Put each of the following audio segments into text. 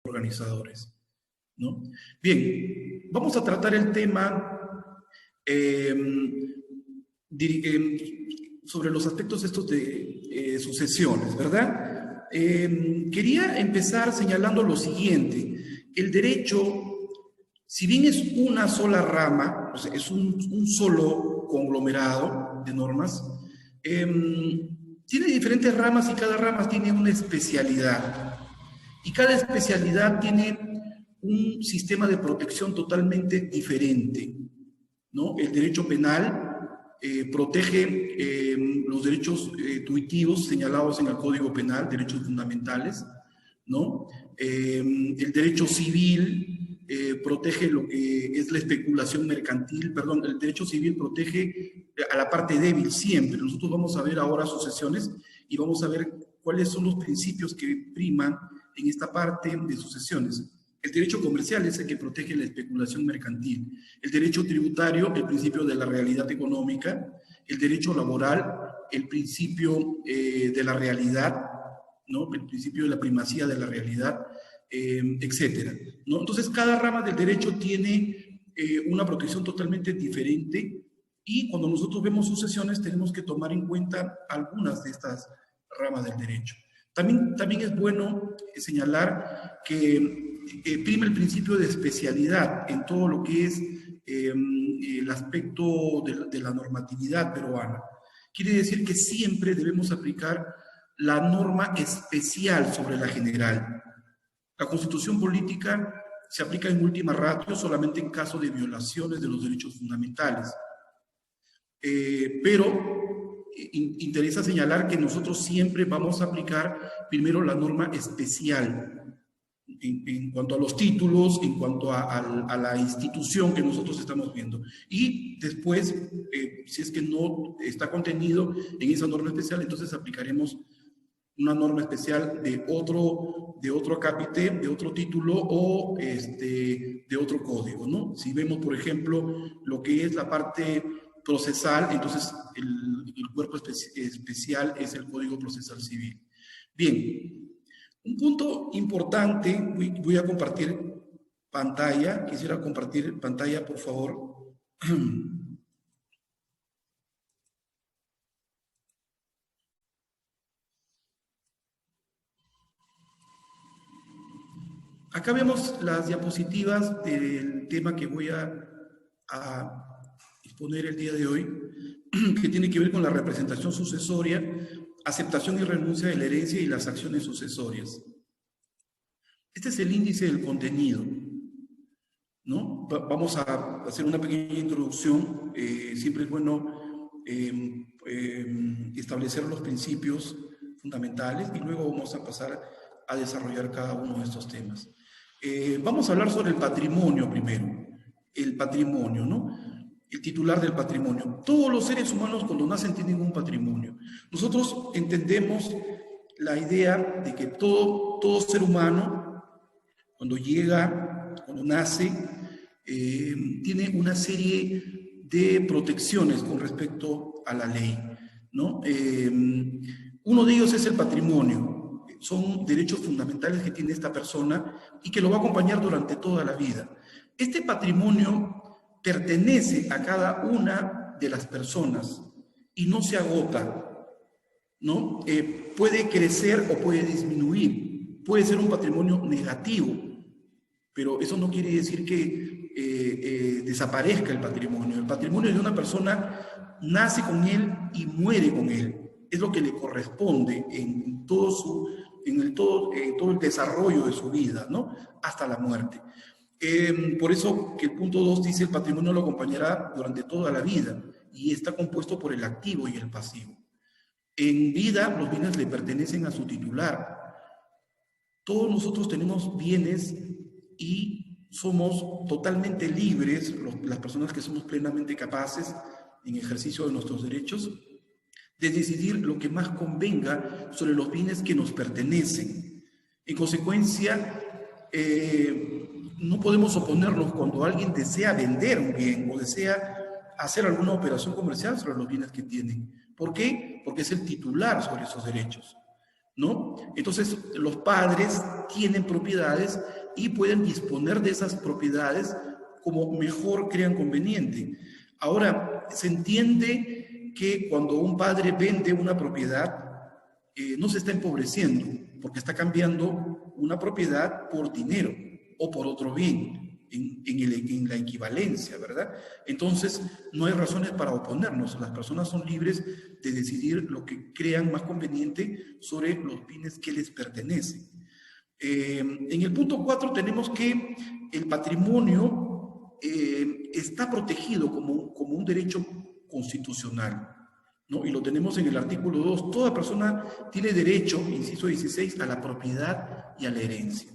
organizadores, ¿no? Bien, vamos a tratar el tema sobre los aspectos estos de sucesiones, ¿verdad? Quería empezar señalando lo siguiente. El derecho, si bien es una sola rama, o sea, es un solo conglomerado de normas, tiene diferentes ramas y cada rama tiene una especialidad. Y cada especialidad tiene un sistema de protección totalmente diferente, ¿no? El derecho penal protege los derechos tuitivos señalados en el Código Penal, derechos fundamentales, ¿no? El derecho civil protege lo que es la especulación mercantil, perdón, el derecho civil protege a la parte débil siempre. Nosotros vamos a ver ahora sucesiones y vamos a ver cuáles son los principios que priman en esta parte de sucesiones. El derecho comercial es el que protege la especulación mercantil. El derecho tributario, el principio de la realidad económica. El derecho laboral, el principio de la realidad, ¿no? El principio de la primacía de la realidad, etcétera, ¿no? Entonces, cada rama del derecho tiene una protección totalmente diferente y cuando nosotros vemos sucesiones tenemos que tomar en cuenta algunas de estas ramas del derecho. También es bueno señalar que prima el principio de especialidad en todo lo que es el aspecto de la normatividad peruana. Quiere decir que siempre debemos aplicar la norma especial sobre la general. La Constitución política se aplica en última ratio solamente en caso de violaciones de los derechos fundamentales. Pero interesa señalar que nosotros siempre vamos a aplicar primero la norma especial en cuanto a los títulos, en cuanto a la institución que nosotros estamos viendo. Y después, si es que no está contenido en esa norma especial, entonces aplicaremos una norma especial de otro acápite, de otro título o de otro código, ¿no? Si vemos, por ejemplo, lo que es la parte procesal, entonces el cuerpo especial es el Código Procesal Civil. Bien, un punto importante, voy a compartir pantalla, quisiera compartir pantalla, por favor. Acá vemos las diapositivas del tema que voy a exponer el día de hoy, que tiene que ver con la representación sucesoria, aceptación y renuncia de la herencia y las acciones sucesorias. Este es el índice del contenido, ¿no? Vamos a hacer una pequeña introducción. Siempre es bueno establecer los principios fundamentales y luego vamos a pasar a desarrollar cada uno de estos temas. Vamos a hablar sobre el patrimonio primero. El patrimonio, ¿no? El titular del patrimonio. Todos los seres humanos cuando nacen tienen un patrimonio. Nosotros entendemos la idea de que todo ser humano, cuando llega, cuando nace, tiene una serie de protecciones con respecto a la ley, ¿no? Uno de ellos es el patrimonio. Son derechos fundamentales que tiene esta persona y que lo va a acompañar durante toda la vida. Este patrimonio pertenece a cada una de las personas y no se agota, ¿no? Puede crecer o puede disminuir, puede ser un patrimonio negativo, pero eso no quiere decir que desaparezca el patrimonio. El patrimonio de una persona nace con él y muere con él. Es lo que le corresponde en todo el desarrollo de su vida, ¿no? Hasta la muerte. Por eso que el punto 2 dice el patrimonio lo acompañará durante toda la vida y está compuesto por el activo y el pasivo. En vida los bienes le pertenecen a su titular. Todos nosotros tenemos bienes y somos totalmente libres, las personas que somos plenamente capaces en ejercicio de nuestros derechos, de decidir lo que más convenga sobre los bienes que nos pertenecen. En consecuencia, no podemos oponernos cuando alguien desea vender un bien o desea hacer alguna operación comercial sobre los bienes que tiene. ¿Por qué? Porque es el titular sobre esos derechos, ¿no? Entonces, los padres tienen propiedades y pueden disponer de esas propiedades como mejor crean conveniente. Ahora, se entiende que cuando un padre vende una propiedad, no se está empobreciendo, porque está cambiando una propiedad por dinero o por otro bien, en la equivalencia, ¿verdad? Entonces, no hay razones para oponernos. Las personas son libres de decidir lo que crean más conveniente sobre los bienes que les pertenecen. En el punto 4 tenemos que el patrimonio está protegido como un derecho constitucional, ¿no? Y lo tenemos en el artículo 2. Toda persona tiene derecho, inciso 16, a la propiedad y a la herencia,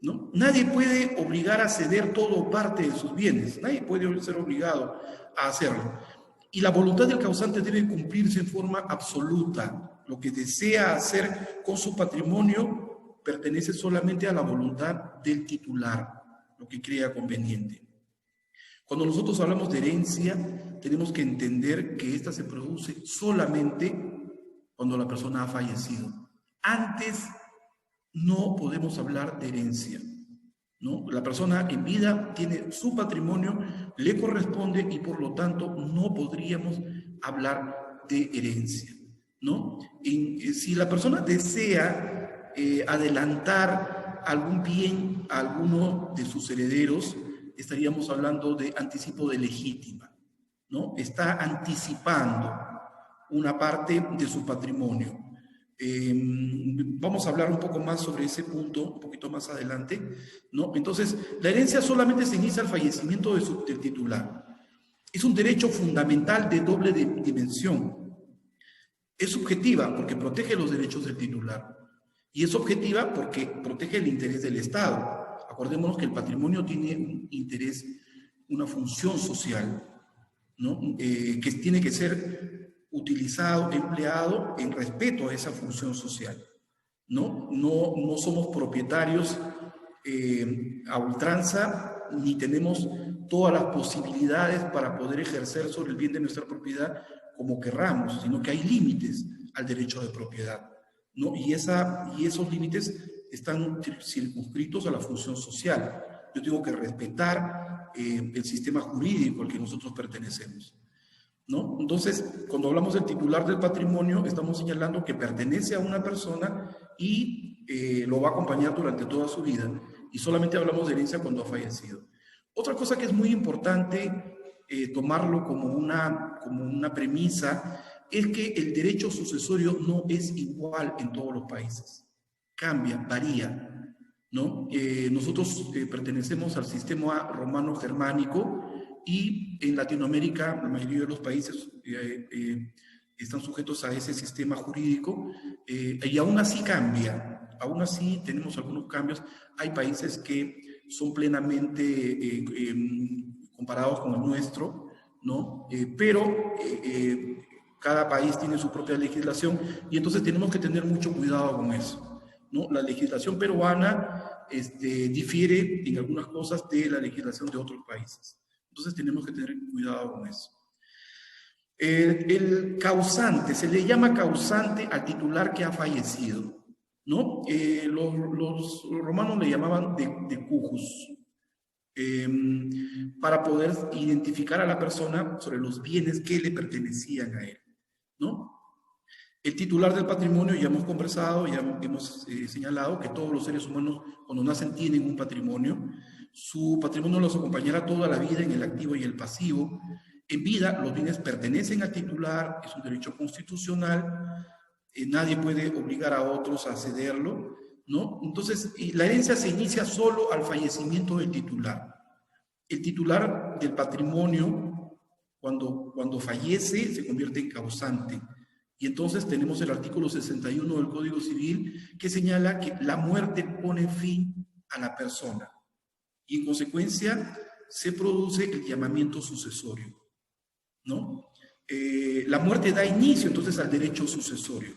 ¿no? Nadie puede obligar a ceder todo o parte de sus bienes. Nadie puede ser obligado a hacerlo. Y la voluntad del causante debe cumplirse en forma absoluta. Lo que desea hacer con su patrimonio pertenece solamente a la voluntad del titular, lo que crea conveniente. Cuando nosotros hablamos de herencia, tenemos que entender que esta se produce solamente cuando la persona ha fallecido. Antes no podemos hablar de herencia, ¿no? La persona en vida tiene su patrimonio, le corresponde y por lo tanto no podríamos hablar de herencia, ¿no? Si la persona desea adelantar algún bien a alguno de sus herederos, estaríamos hablando de anticipo de legítima, ¿no? Está anticipando una parte de su patrimonio. Vamos a hablar un poco más sobre ese punto, un poquito más adelante, ¿no? Entonces, la herencia solamente se inicia al fallecimiento del titular. Es un derecho fundamental de doble dimensión. Es subjetiva porque protege los derechos del titular. Y es objetiva porque protege el interés del Estado. Acordémonos que el patrimonio tiene un interés, una función social, ¿no? Que tiene que ser utilizado, empleado en respeto a esa función social, ¿no? No somos propietarios a ultranza, ni tenemos todas las posibilidades para poder ejercer sobre el bien de nuestra propiedad como querramos, sino que hay límites al derecho de propiedad, ¿no? Y esos límites están circunscritos a la función social. Yo tengo que respetar el sistema jurídico al que nosotros pertenecemos, ¿no? Entonces, cuando hablamos del titular del patrimonio, estamos señalando que pertenece a una persona y lo va a acompañar durante toda su vida. Y solamente hablamos de herencia cuando ha fallecido. Otra cosa que es muy importante tomarlo como una premisa es que el derecho sucesorio no es igual en todos los países. Cambia, varía, ¿no? Nosotros pertenecemos al sistema romano-germánico y en Latinoamérica la mayoría de los países están sujetos a ese sistema jurídico y aún así cambia, aún así tenemos algunos cambios. Hay países que son plenamente comparados con el nuestro, ¿no? Pero cada país tiene su propia legislación y entonces tenemos que tener mucho cuidado con eso, ¿no? La legislación peruana difiere en algunas cosas de la legislación de otros países. Entonces tenemos que tener cuidado con eso. El causante, se le llama causante al titular que ha fallecido, ¿no? Los romanos le llamaban decujus, para poder identificar a la persona sobre los bienes que le pertenecían a él, ¿no? El titular del patrimonio, ya hemos conversado, ya hemos señalado que todos los seres humanos cuando nacen tienen un patrimonio. Su patrimonio los acompañará toda la vida en el activo y el pasivo. En vida los bienes pertenecen al titular, es un derecho constitucional, nadie puede obligar a otros a cederlo, ¿no? Entonces, la herencia se inicia solo al fallecimiento del titular. El titular del patrimonio, cuando fallece, se convierte en causante. Y entonces tenemos el artículo 61 del Código Civil que señala que la muerte pone fin a la persona y en consecuencia se produce el llamamiento sucesorio, ¿no? La muerte da inicio entonces al derecho sucesorio.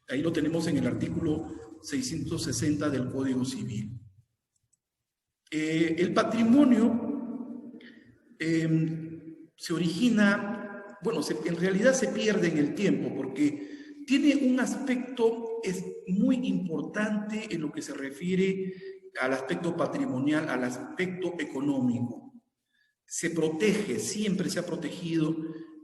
Ahí lo tenemos en el artículo 660 del Código Civil. El patrimonio se origina, bueno, en realidad se pierde en el tiempo porque tiene un aspecto es muy importante en lo que se refiere al aspecto patrimonial, al aspecto económico. Se protege, siempre se ha protegido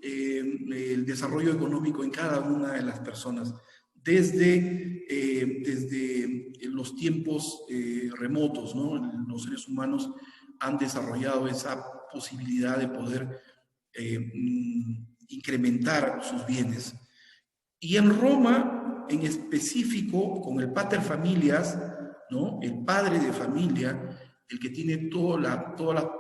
el desarrollo económico en cada una de las personas, desde los tiempos remotos, ¿no? Los seres humanos han desarrollado esa posibilidad de poder incrementar sus bienes. Y en Roma, en específico, con el pater familias, ¿no? El padre de familia, el que tiene toda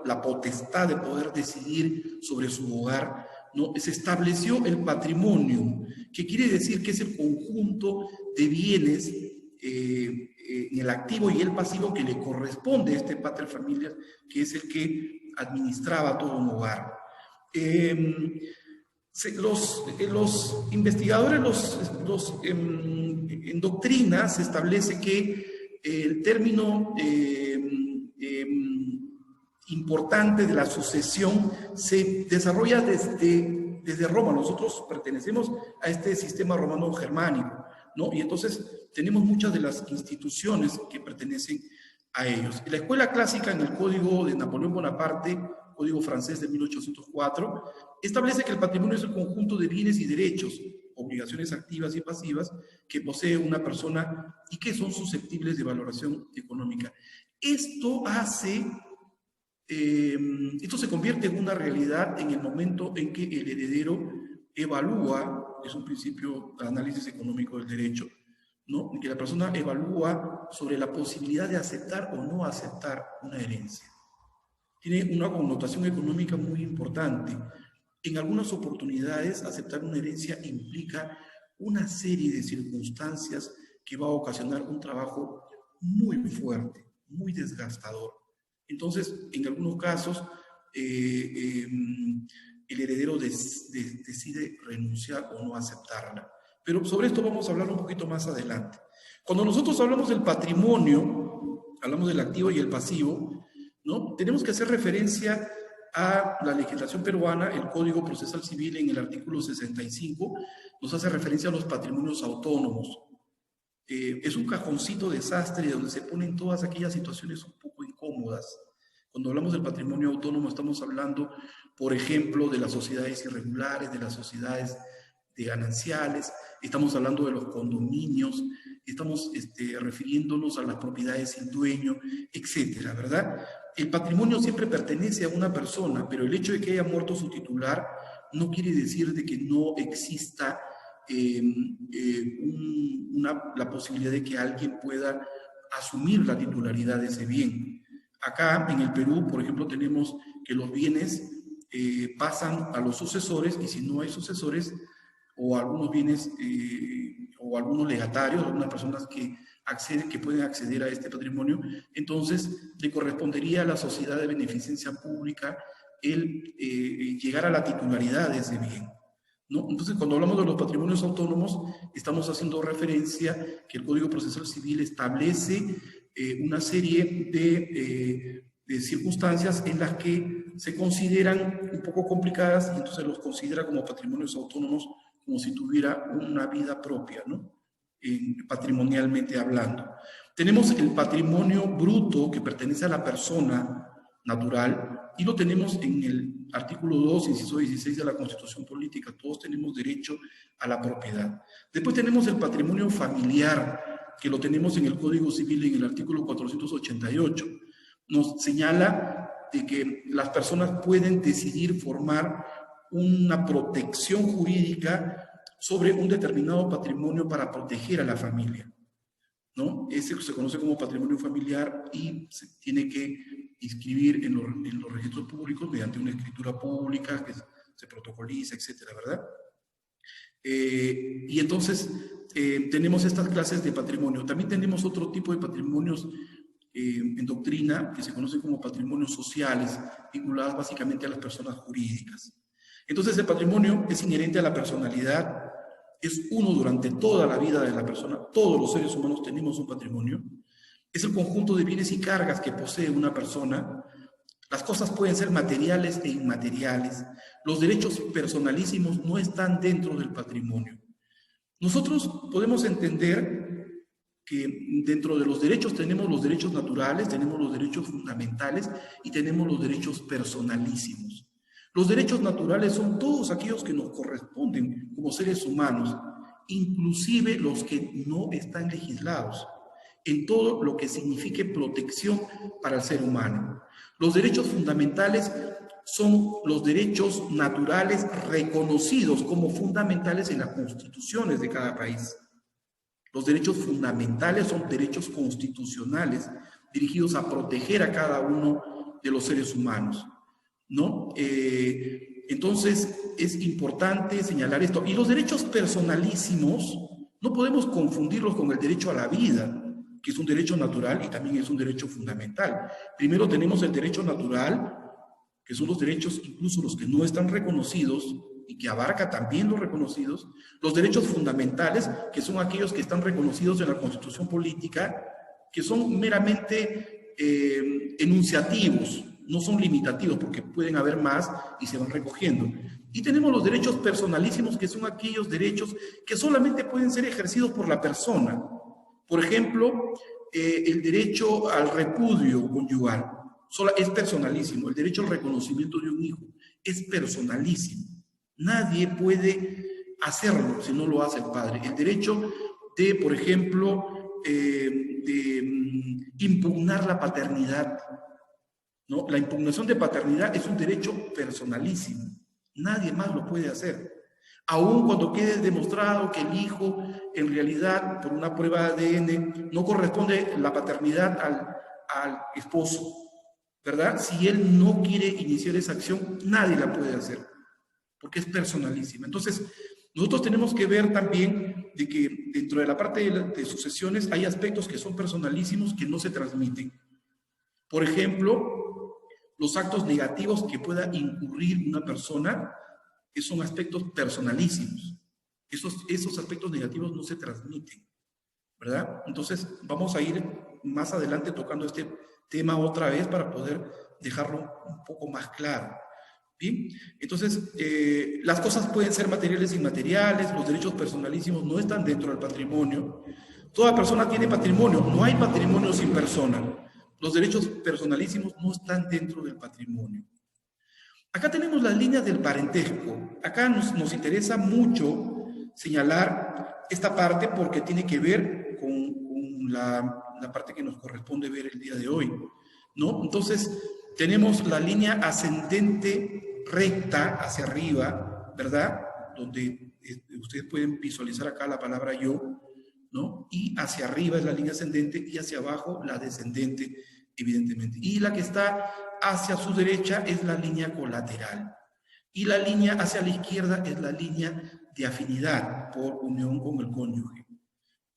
la potestad de poder decidir sobre su hogar, ¿no? Se estableció el patrimonio, que quiere decir que es el conjunto de bienes en el activo y el pasivo que le corresponde a este pater familias, que es el que administraba todo un hogar. Los investigadores, en doctrina se establece que el término importante de la sucesión se desarrolla desde Roma. Nosotros pertenecemos a este sistema romano germánico, ¿no? Y entonces tenemos muchas de las instituciones que pertenecen a ellos. La escuela clásica, en el Código de Napoleón Bonaparte, Código francés de 1804, establece que el patrimonio es el conjunto de bienes y derechos, obligaciones activas y pasivas, que posee una persona y que son susceptibles de valoración económica. Esto se convierte en una realidad en el momento en que el heredero evalúa, es un principio de análisis económico del derecho, ¿no? Que la persona evalúa sobre la posibilidad de aceptar o no aceptar una herencia. Tiene una connotación económica muy importante. En algunas oportunidades, aceptar una herencia implica una serie de circunstancias que va a ocasionar un trabajo muy fuerte, muy desgastador. Entonces, en algunos casos, el heredero decide renunciar o no aceptarla. Pero sobre esto vamos a hablar un poquito más adelante. Cuando nosotros hablamos del patrimonio, hablamos del activo y el pasivo, ¿no? Tenemos que hacer referencia a la legislación peruana. El Código Procesal Civil, en el artículo 65, nos hace referencia a los patrimonios autónomos. Es un cajoncito desastre donde se ponen todas aquellas situaciones un poco incómodas. Cuando hablamos del patrimonio autónomo estamos hablando, por ejemplo, de las sociedades irregulares, de las sociedades de gananciales, estamos hablando de los condominios, estamos refiriéndonos a las propiedades sin dueño, etcétera, ¿verdad? El patrimonio siempre pertenece a una persona, pero el hecho de que haya muerto su titular no quiere decir de que no exista la posibilidad de que alguien pueda asumir la titularidad de ese bien. Acá en el Perú, por ejemplo, tenemos que los bienes pasan a los sucesores, y si no hay sucesores, o algunos bienes o algunos legatarios, algunas personas que pueden acceder a este patrimonio, entonces le correspondería a la sociedad de beneficencia pública el llegar a la titularidad de ese bien, ¿no? Entonces, cuando hablamos de los patrimonios autónomos, estamos haciendo referencia que el Código Procesal Civil establece una serie de circunstancias en las que se consideran un poco complicadas, y entonces los considera como patrimonios autónomos, como si tuviera una vida propia, ¿no? Patrimonialmente hablando. Tenemos el patrimonio bruto, que pertenece a la persona natural, y lo tenemos en el artículo 2, inciso 16 de la Constitución Política. Todos tenemos derecho a la propiedad. Después tenemos el patrimonio familiar, que lo tenemos en el Código Civil, en el artículo 488. Nos señala de que las personas pueden decidir formar una protección jurídica sobre un determinado patrimonio para proteger a la familia, ¿no? Ese se conoce como patrimonio familiar y se tiene que inscribir en los registros públicos mediante una escritura pública que se protocoliza, etcétera, ¿verdad? Y entonces tenemos estas clases de patrimonio. También tenemos otro tipo de patrimonios en doctrina que se conocen como patrimonios sociales, vinculados básicamente a las personas jurídicas. Entonces el patrimonio es inherente a la personalidad, es uno durante toda la vida de la persona. Todos los seres humanos tenemos un patrimonio. Es el conjunto de bienes y cargas que posee una persona. Las cosas pueden ser materiales e inmateriales. Los derechos personalísimos no están dentro del patrimonio. Nosotros podemos entender que dentro de los derechos tenemos los derechos naturales, tenemos los derechos fundamentales y tenemos los derechos personalísimos. Los derechos naturales son todos aquellos que nos corresponden como seres humanos, inclusive los que no están legislados, en todo lo que signifique protección para el ser humano. Los derechos fundamentales son los derechos naturales reconocidos como fundamentales en las constituciones de cada país. Los derechos fundamentales son derechos constitucionales dirigidos a proteger a cada uno de los seres humanos, ¿no? Entonces, es importante señalar esto. Y los derechos personalísimos no podemos confundirlos con el derecho a la vida, que es un derecho natural y también es un derecho fundamental. Primero tenemos el derecho natural, que son los derechos, incluso los que no están reconocidos, y que abarca también los reconocidos, los derechos fundamentales, que son aquellos que están reconocidos en la Constitución política, que son meramente enunciativos, no son limitativos, porque pueden haber más y se van recogiendo. Y tenemos los derechos personalísimos, que son aquellos derechos que solamente pueden ser ejercidos por la persona. Por ejemplo, el derecho al repudio conyugal es personalísimo. El derecho al reconocimiento de un hijo es personalísimo. Nadie puede hacerlo si no lo hace el padre. El derecho de, por ejemplo, impugnar la paternidad, ¿no? La impugnación de paternidad es un derecho personalísimo. Nadie más lo puede hacer. Aun cuando quede demostrado que el hijo, en realidad, por una prueba de ADN, no corresponde la paternidad al esposo, ¿verdad? Si él no quiere iniciar esa acción, nadie la puede hacer, porque es personalísima. Entonces, nosotros tenemos que ver también de que dentro de la parte de sucesiones hay aspectos que son personalísimos que no se transmiten. Por ejemplo, los actos negativos que pueda incurrir una persona, que son aspectos personalísimos. Esos aspectos negativos no se transmiten, ¿verdad? Entonces, vamos a ir más adelante tocando este tema otra vez para poder dejarlo un poco más claro. ¿Bien? Entonces, las cosas pueden ser materiales e inmateriales, los derechos personalísimos no están dentro del patrimonio. Toda persona tiene patrimonio, no hay patrimonio sin persona. Los derechos personalísimos no están dentro del patrimonio. Acá tenemos las líneas del parentesco. Acá nos interesa mucho señalar esta parte porque tiene que ver con la parte que nos corresponde ver el día de hoy, ¿no? Entonces, tenemos la línea ascendente recta hacia arriba, ¿verdad? Donde ustedes pueden visualizar acá la palabra yo, ¿no? Y hacia arriba es la línea ascendente y hacia abajo la descendente, evidentemente. Y la que está hacia su derecha es la línea colateral. Y la línea hacia la izquierda es la línea de afinidad por unión con el cónyuge.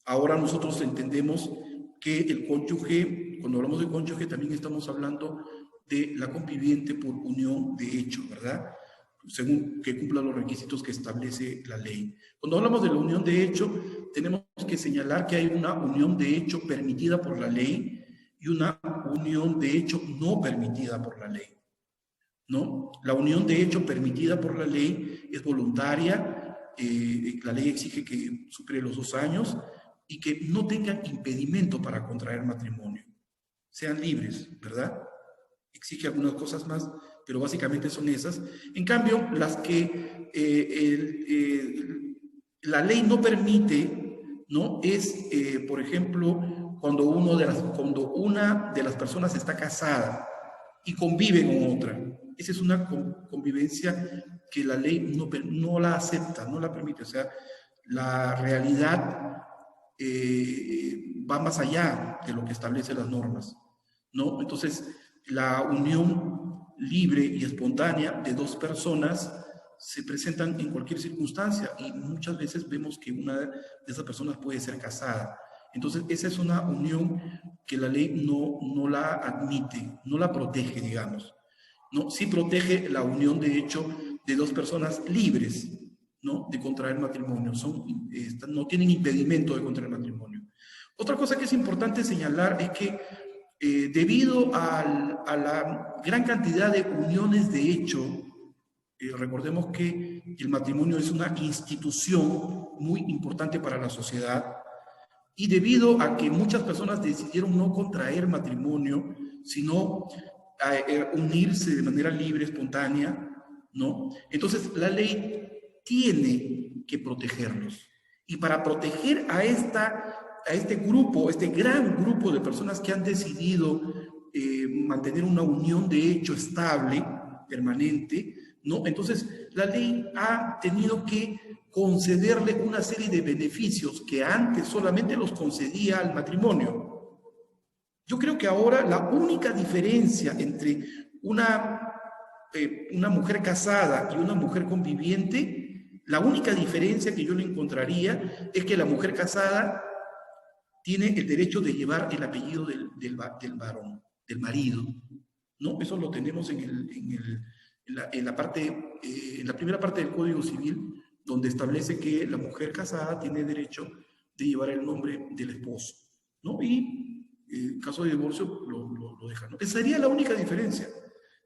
Ahora nosotros entendemos que el cónyuge, cuando hablamos de cónyuge, también estamos hablando de la conviviente por unión de hecho, ¿verdad? Según que cumpla los requisitos que establece la ley. Cuando hablamos de la unión de hecho, tenemos que señalar que hay una unión de hecho permitida por la ley y una unión de hecho no permitida por la ley, ¿no? La unión de hecho permitida por la ley es voluntaria, la ley exige que supere los 2 años y que no tengan impedimento para contraer matrimonio, sean libres, ¿verdad? Exige algunas cosas más, pero básicamente son esas. En cambio, las que la ley no permite, ¿no? Es, por ejemplo, cuando una de las personas está casada y convive con otra. Esa es una convivencia que la ley no la acepta, no la permite. O sea, la realidad va más allá de lo que establecen las normas, ¿no? Entonces, la unión libre y espontánea de 2 personas se presentan en cualquier circunstancia y muchas veces vemos que una de esas personas puede ser casada. Entonces, esa es una unión que la ley no la admite, no la protege, digamos, ¿no? Sí protege la unión, de hecho, de 2 personas libres, ¿no? De contraer matrimonio. No tienen impedimento de contraer matrimonio. Otra cosa que es importante señalar es que debido a la gran cantidad de uniones de hecho, recordemos que el matrimonio es una institución muy importante para la sociedad, Y debido a que muchas personas decidieron no contraer matrimonio, sino unirse de manera libre, espontánea, ¿no? Entonces la ley tiene que protegerlos. Y para proteger a este grupo, este gran grupo de personas que han decidido mantener una unión de hecho estable, permanente, ¿no? Entonces la ley ha tenido que concederle una serie de beneficios que antes solamente los concedía al matrimonio. Yo creo que ahora la única diferencia entre una mujer casada y una mujer conviviente, la única diferencia que yo le encontraría es que la mujer casada tiene el derecho de llevar el apellido del varón, del marido, ¿no? Eso lo tenemos en la primera parte del Código Civil, donde establece que la mujer casada tiene derecho de llevar el nombre del esposo, ¿no? Y en caso de divorcio lo deja, ¿no? Esa sería la única diferencia,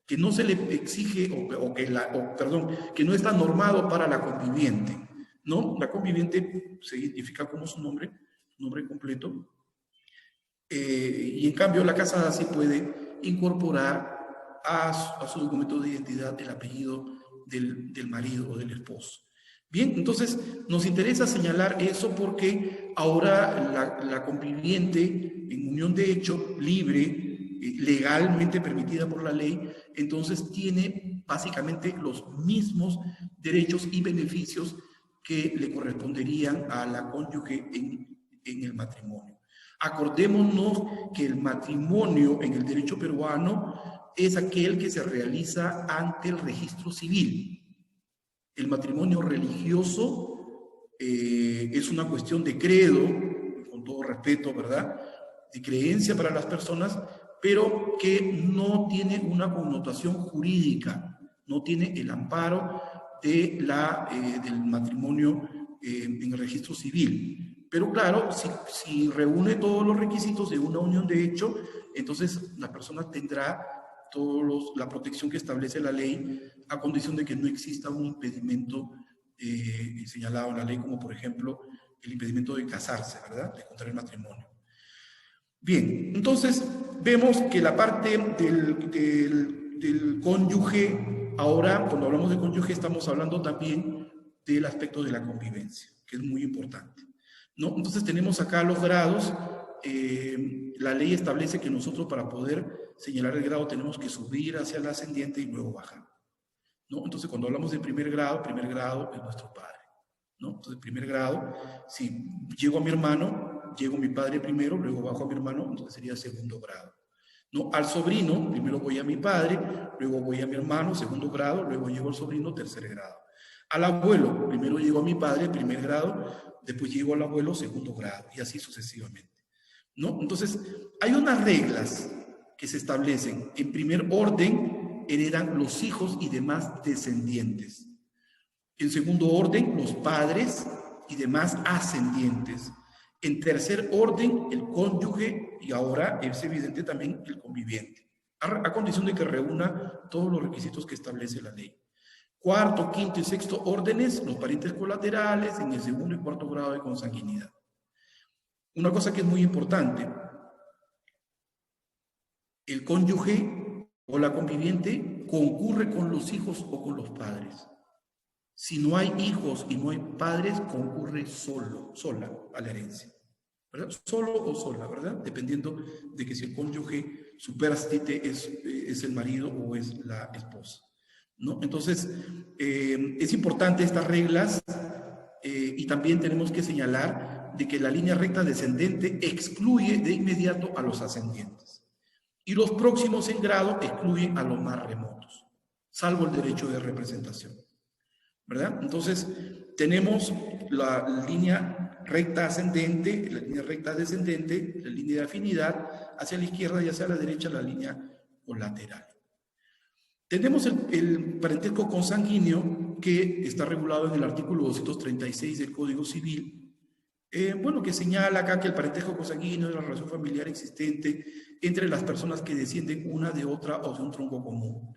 que no se le exige, que no está normado para la conviviente, ¿no? La conviviente se identifica como su nombre completo, y en cambio la casada sí puede incorporar a su documento de identidad el apellido del marido o del esposo. Bien, entonces nos interesa señalar eso porque ahora la conviviente en unión de hecho libre, legalmente permitida por la ley, entonces tiene básicamente los mismos derechos y beneficios que le corresponderían a la cónyuge en el matrimonio. Acordémonos que el matrimonio en el derecho peruano es aquel que se realiza ante el registro civil. El matrimonio religioso es una cuestión de credo, con todo respeto, ¿verdad?, de creencia para las personas, pero que no tiene una connotación jurídica, no tiene el amparo del matrimonio en el registro civil. Pero claro, si reúne todos los requisitos de una unión de hecho, entonces la persona tendrá la protección que establece la ley, a condición de que no exista un impedimento señalado en la ley, como por ejemplo el impedimento de casarse, ¿verdad?, de contraer matrimonio. Bien, entonces vemos que la parte del cónyuge, ahora cuando hablamos de cónyuge estamos hablando también del aspecto de la convivencia, que es muy importante, ¿no? Entonces tenemos acá los grados. La ley establece que nosotros para poder señalar el grado tenemos que subir hacia el ascendiente y luego bajar, ¿no? Entonces cuando hablamos de primer grado es nuestro padre, ¿no? Entonces primer grado, si llego a mi hermano, llego a mi padre primero, luego bajo a mi hermano, entonces sería segundo grado, ¿no? Al sobrino, primero voy a mi padre, luego voy a mi hermano, segundo grado, luego llego al sobrino, tercer grado. Al abuelo, primero llego a mi padre, primer grado, después llego al abuelo, segundo grado, y así sucesivamente, ¿no? Entonces, hay unas reglas que se establecen. En primer orden, heredan los hijos y demás descendientes. En segundo orden, los padres y demás ascendientes. En tercer orden, el cónyuge, y ahora es evidente también el conviviente, a condición de que reúna todos los requisitos que establece la ley. Cuarto, quinto y sexto órdenes, los parientes colaterales en el segundo y cuarto grado de consanguinidad. Una cosa que es muy importante, el cónyuge o la conviviente concurre con los hijos o con los padres. Si no hay hijos y no hay padres, concurre sola a la herencia, ¿verdad? Solo o sola, ¿verdad? Dependiendo de que si el cónyuge supérstite es el marido o es la esposa, ¿no? Entonces, es importante estas reglas, y también tenemos que señalar de que la línea recta descendente excluye de inmediato a los ascendientes y los próximos en grado excluyen a los más remotos, salvo el derecho de representación, ¿verdad? Entonces, tenemos la línea recta ascendente, la línea recta descendente, la línea de afinidad, hacia la izquierda y hacia la derecha la línea colateral. Tenemos el parentesco consanguíneo, que está regulado en el artículo 236 del Código Civil, bueno, que señala acá que el parentesco consanguíneo es la relación familiar existente entre las personas que descienden una de otra o de un tronco común.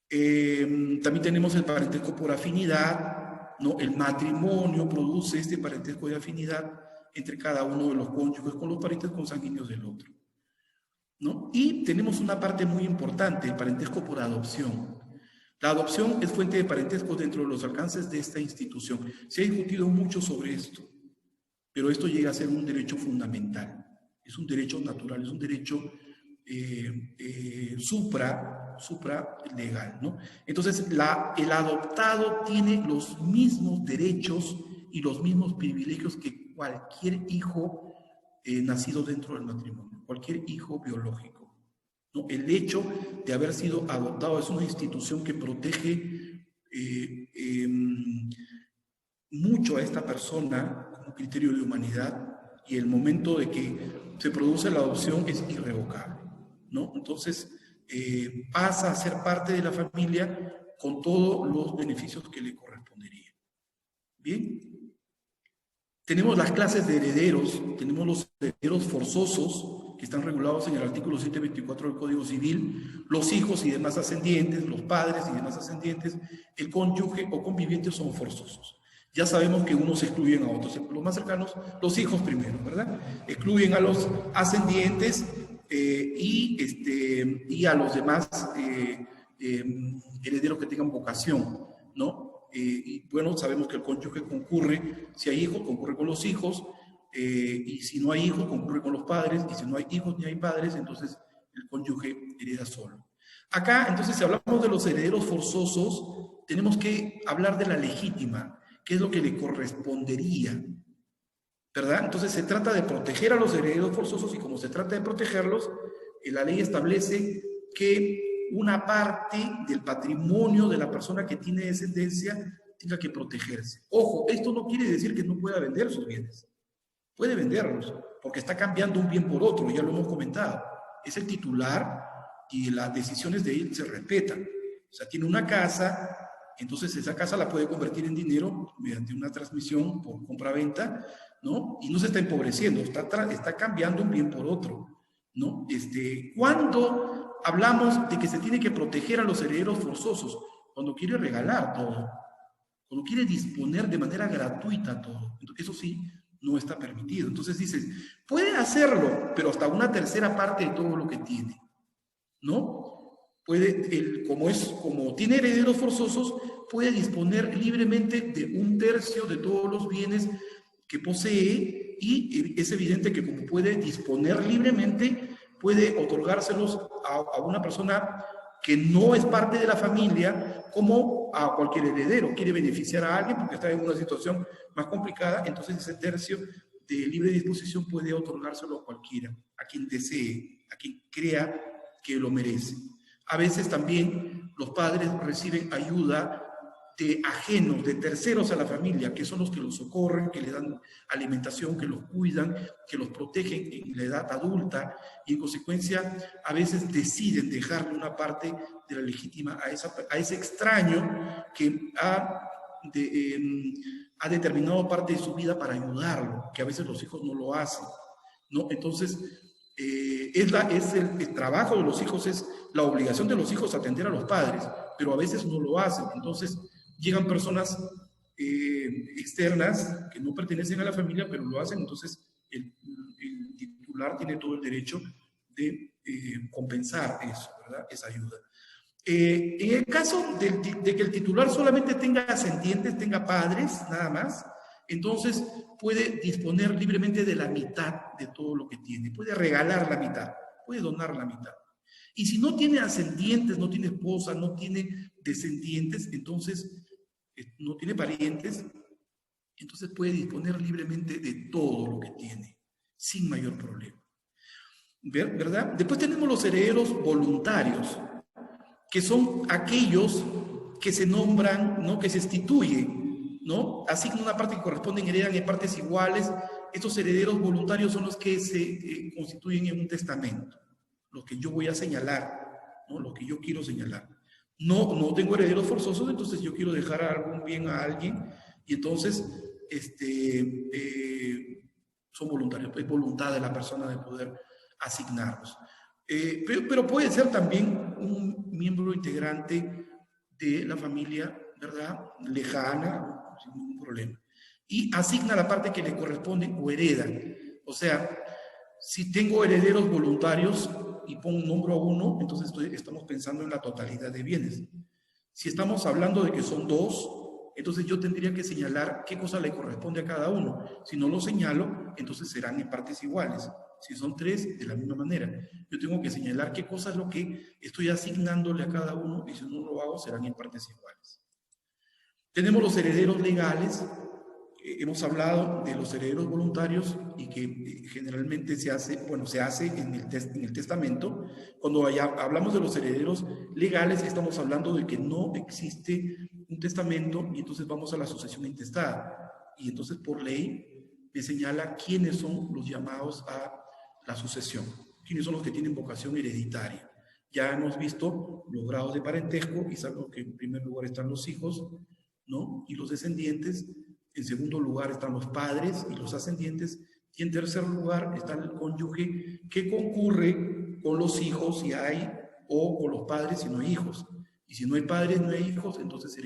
También tenemos el parentesco por afinidad, ¿no? El matrimonio produce este parentesco de afinidad entre cada uno de los cónyuges con los parientes consanguíneos del otro, ¿no? Y tenemos una parte muy importante, el parentesco por adopción. La adopción es fuente de parentesco dentro de los alcances de esta institución. Se ha discutido mucho sobre esto, pero esto llega a ser un derecho fundamental. Es un derecho natural, es un derecho supralegal, ¿no? Entonces, el adoptado tiene los mismos derechos y los mismos privilegios que cualquier hijo nacido dentro del matrimonio, cualquier hijo biológico, ¿no? El hecho de haber sido adoptado es una institución que protege mucho a esta persona como criterio de humanidad, y el momento de que se produce la adopción es irrevocable, ¿no? Entonces, pasa a ser parte de la familia con todos los beneficios que le corresponderían. Bien. Tenemos las clases de herederos, tenemos los herederos forzosos, que están regulados en el artículo 724 del Código Civil, los hijos y demás ascendientes, los padres y demás ascendientes, el cónyuge o convivientes son forzosos. Ya sabemos que unos excluyen a otros, los más cercanos, los hijos primero, ¿verdad? Excluyen a los ascendientes y a los demás herederos que tengan vocación, ¿no? Y bueno, sabemos que el cónyuge concurre, si hay hijos, concurre con los hijos, y si no hay hijos, concurre con los padres, y si no hay hijos ni hay padres, entonces el cónyuge hereda solo. Acá, entonces, si hablamos de los herederos forzosos, tenemos que hablar de la legítima, que es lo que le correspondería, ¿verdad? Entonces se trata de proteger a los herederos forzosos, y como se trata de protegerlos, la ley establece que una parte del patrimonio de la persona que tiene descendencia tenga que protegerse. Ojo, esto no quiere decir que no pueda vender sus bienes. Puede venderlos, porque está cambiando un bien por otro, ya lo hemos comentado. Es el titular y las decisiones de él se respetan. O sea, tiene una casa, entonces esa casa la puede convertir en dinero mediante una transmisión por compra-venta, ¿no? Y no se está empobreciendo, está cambiando un bien por otro, ¿no? Cuando hablamos de que se tiene que proteger a los herederos forzosos, cuando quiere regalar todo, cuando quiere disponer de manera gratuita todo, eso sí, no está permitido. Entonces dices, puede hacerlo, pero hasta una tercera parte de todo lo que tiene, ¿no? Puede, como tiene herederos forzosos, puede disponer libremente de un tercio de todos los bienes que posee, y es evidente que como puede disponer libremente, puede otorgárselos a una persona que no es parte de la familia, como a cualquier heredero. Quiere beneficiar a alguien porque está en una situación más complicada, entonces ese tercio de libre disposición puede otorgárselo a cualquiera, a quien desee, a quien crea que lo merece. A veces también los padres reciben ayuda de ajenos, de terceros a la familia, que son los que los socorren, que le dan alimentación, que los cuidan, que los protegen en la edad adulta, y en consecuencia a veces deciden dejarle una parte de la legítima a ese extraño que ha determinado parte de su vida para ayudarlo, que a veces los hijos no lo hacen, ¿no? Entonces, el trabajo de los hijos, es la obligación de los hijos atender a los padres, pero a veces no lo hacen. Entonces llegan personas externas que no pertenecen a la familia, pero lo hacen. Entonces el titular tiene todo el derecho de compensar eso, ¿verdad? Esa ayuda. En el caso de que el titular solamente tenga ascendientes, tenga padres, nada más, entonces puede disponer libremente de la mitad de todo lo que tiene, puede regalar la mitad, puede donar la mitad. Y si no tiene ascendientes, no tiene esposa, no tiene descendientes, entonces no tiene parientes, entonces puede disponer libremente de todo lo que tiene, sin mayor problema. ¿Verdad? Después tenemos los herederos voluntarios, que son aquellos que se nombran, ¿no? Que se instituyen, ¿no? Asignan una parte que corresponden, heredan en partes iguales. Estos herederos voluntarios son los que se constituyen en un testamento, los que yo voy a señalar, ¿no? Los que yo quiero señalar. No tengo herederos forzosos, entonces yo quiero dejar algún bien a alguien, y entonces son voluntarios, es voluntad de la persona de poder asignarlos. Pero puede ser también un miembro integrante de la familia, ¿verdad? Lejana, sin ningún problema. y asigna la parte que le corresponde o hereda. O sea, si tengo herederos voluntarios y pongo un número a uno, entonces estamos pensando en la totalidad de bienes. Si estamos hablando de que son dos, entonces yo tendría que señalar qué cosa le corresponde a cada uno. Si no lo señalo, entonces serán en partes iguales. Si son tres, de la misma manera. Yo tengo que señalar qué cosa es lo que estoy asignándole a cada uno, y si no lo hago, serán en partes iguales. Tenemos los herederos legales. Hemos hablado de los herederos voluntarios y que generalmente se hace en el testamento. Cuando hablamos de los herederos legales, estamos hablando de que no existe un testamento y entonces vamos a la sucesión intestada. Y entonces por ley me señala quiénes son los llamados a la sucesión, quiénes son los que tienen vocación hereditaria. Ya hemos visto los grados de parentesco y sabemos que en primer lugar están los hijos, ¿no? Y los descendientes. En segundo lugar están los padres y los ascendientes, y en tercer lugar está el cónyuge que concurre con los hijos si hay, o con los padres si no hay hijos. Y si no hay padres, no hay hijos, entonces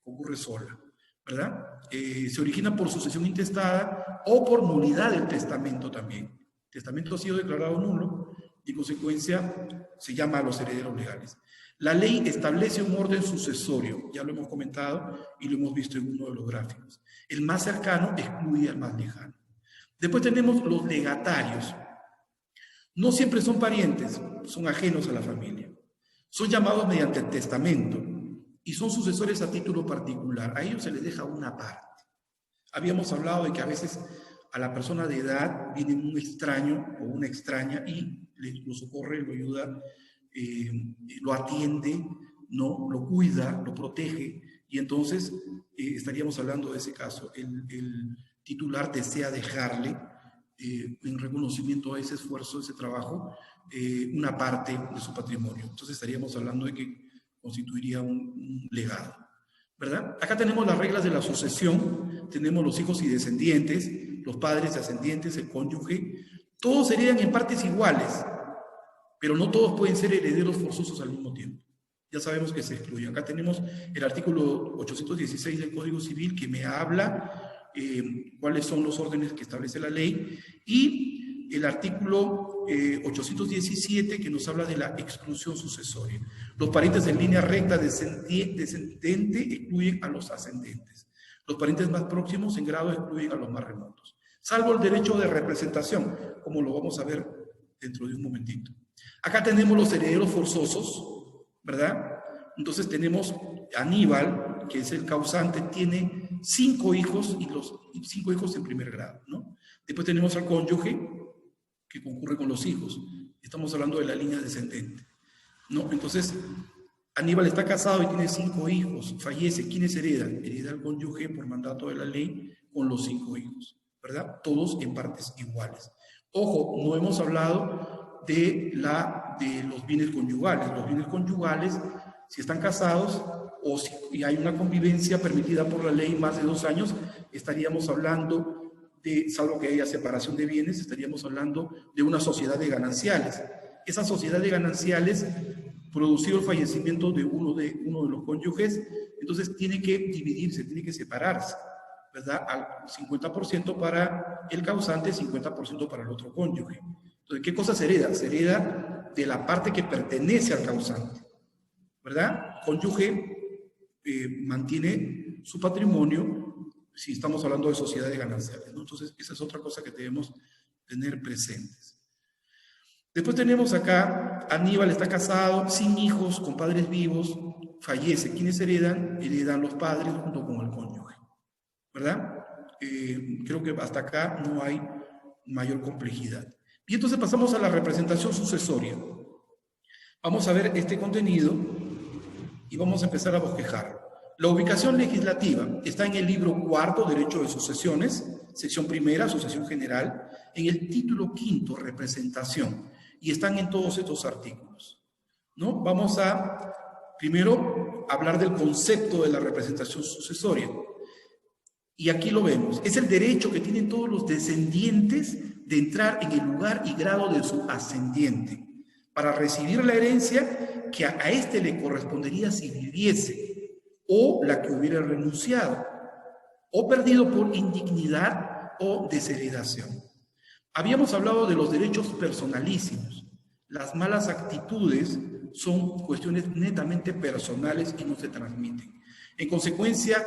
concurre sola, ¿verdad? Se origina por sucesión intestada o por nulidad del testamento también. El testamento ha sido declarado nulo y en consecuencia se llama a los herederos legales. La ley establece un orden sucesorio, ya lo hemos comentado y lo hemos visto en uno de los gráficos. El más cercano excluye al más lejano. Después tenemos los legatarios. No siempre son parientes, son ajenos a la familia. Son llamados mediante el testamento y son sucesores a título particular. A ellos se les deja una parte. Habíamos hablado de que a veces a la persona de edad viene un extraño o una extraña y lo socorre, lo ayuda, lo atiende, ¿no? Lo cuida, lo protege, y entonces estaríamos hablando de ese caso. El titular desea dejarle, en reconocimiento a ese esfuerzo, ese trabajo, una parte de su patrimonio. Entonces estaríamos hablando de que constituiría un legado, ¿verdad? Acá tenemos las reglas de la sucesión, tenemos los hijos y descendientes, los padres y ascendientes, el cónyuge. Todos heredan en partes iguales, pero no todos pueden ser herederos forzosos al mismo tiempo. Ya sabemos que se excluyen. Acá tenemos el artículo 816 del Código Civil que me habla cuáles son los órdenes que establece la ley, y el artículo 817 que nos habla de la exclusión sucesoria. Los parientes en línea recta descendente excluyen a los ascendentes. Los parientes más próximos en grado excluyen a los más remotos. Salvo el derecho de representación, como lo vamos a ver dentro de un momentito. Acá tenemos los herederos forzosos, ¿verdad? Entonces tenemos Aníbal, que es el causante, tiene 5 hijos y los 5 hijos en primer grado, ¿no? Después tenemos al cónyuge, que concurre con los hijos. Estamos hablando de la línea descendente, ¿no? Entonces, Aníbal está casado y tiene 5 hijos, fallece. ¿Quiénes heredan? Hereda el cónyuge por mandato de la ley con los 5 hijos, ¿verdad? Todos en partes iguales. Ojo, no hemos hablado de los bienes conyugales. Los bienes conyugales, si están casados o si hay una convivencia permitida por la ley más de 2 años, estaríamos hablando de, salvo que haya separación de bienes, estaríamos hablando de una sociedad de gananciales. Esa sociedad de gananciales, producido el fallecimiento de uno de los cónyuges, entonces tiene que dividirse, tiene que separarse, ¿verdad? Al 50% para el causante, 50% para el otro cónyuge. Entonces, ¿qué cosa se hereda? Se hereda de la parte que pertenece al causante, ¿verdad? Cónyuge mantiene su patrimonio si estamos hablando de sociedad de gananciales, ¿no? Entonces, esa es otra cosa que debemos tener presentes. Después tenemos acá, Aníbal está casado, sin hijos, con padres vivos, fallece. ¿Quiénes heredan? Heredan los padres junto con el cónyuge, ¿verdad? Creo que hasta acá no hay mayor complejidad. Y entonces pasamos a la representación sucesoria. Vamos a ver este contenido y vamos a empezar a bosquejarlo. La ubicación legislativa está en el libro 4, Derecho de Sucesiones, sección primera, Sucesión General, en el título 5, Representación, y están en todos estos artículos, ¿no? Vamos a, primero, hablar del concepto de la representación sucesoria. Y aquí lo vemos. Es el derecho que tienen todos los descendientes de entrar en el lugar y grado de su ascendiente para recibir la herencia que a éste le correspondería si viviese o la que hubiera renunciado. o perdido por indignidad o desheredación. Habíamos hablado de los derechos personalísimos. Las malas actitudes son cuestiones netamente personales y no se transmiten. En consecuencia,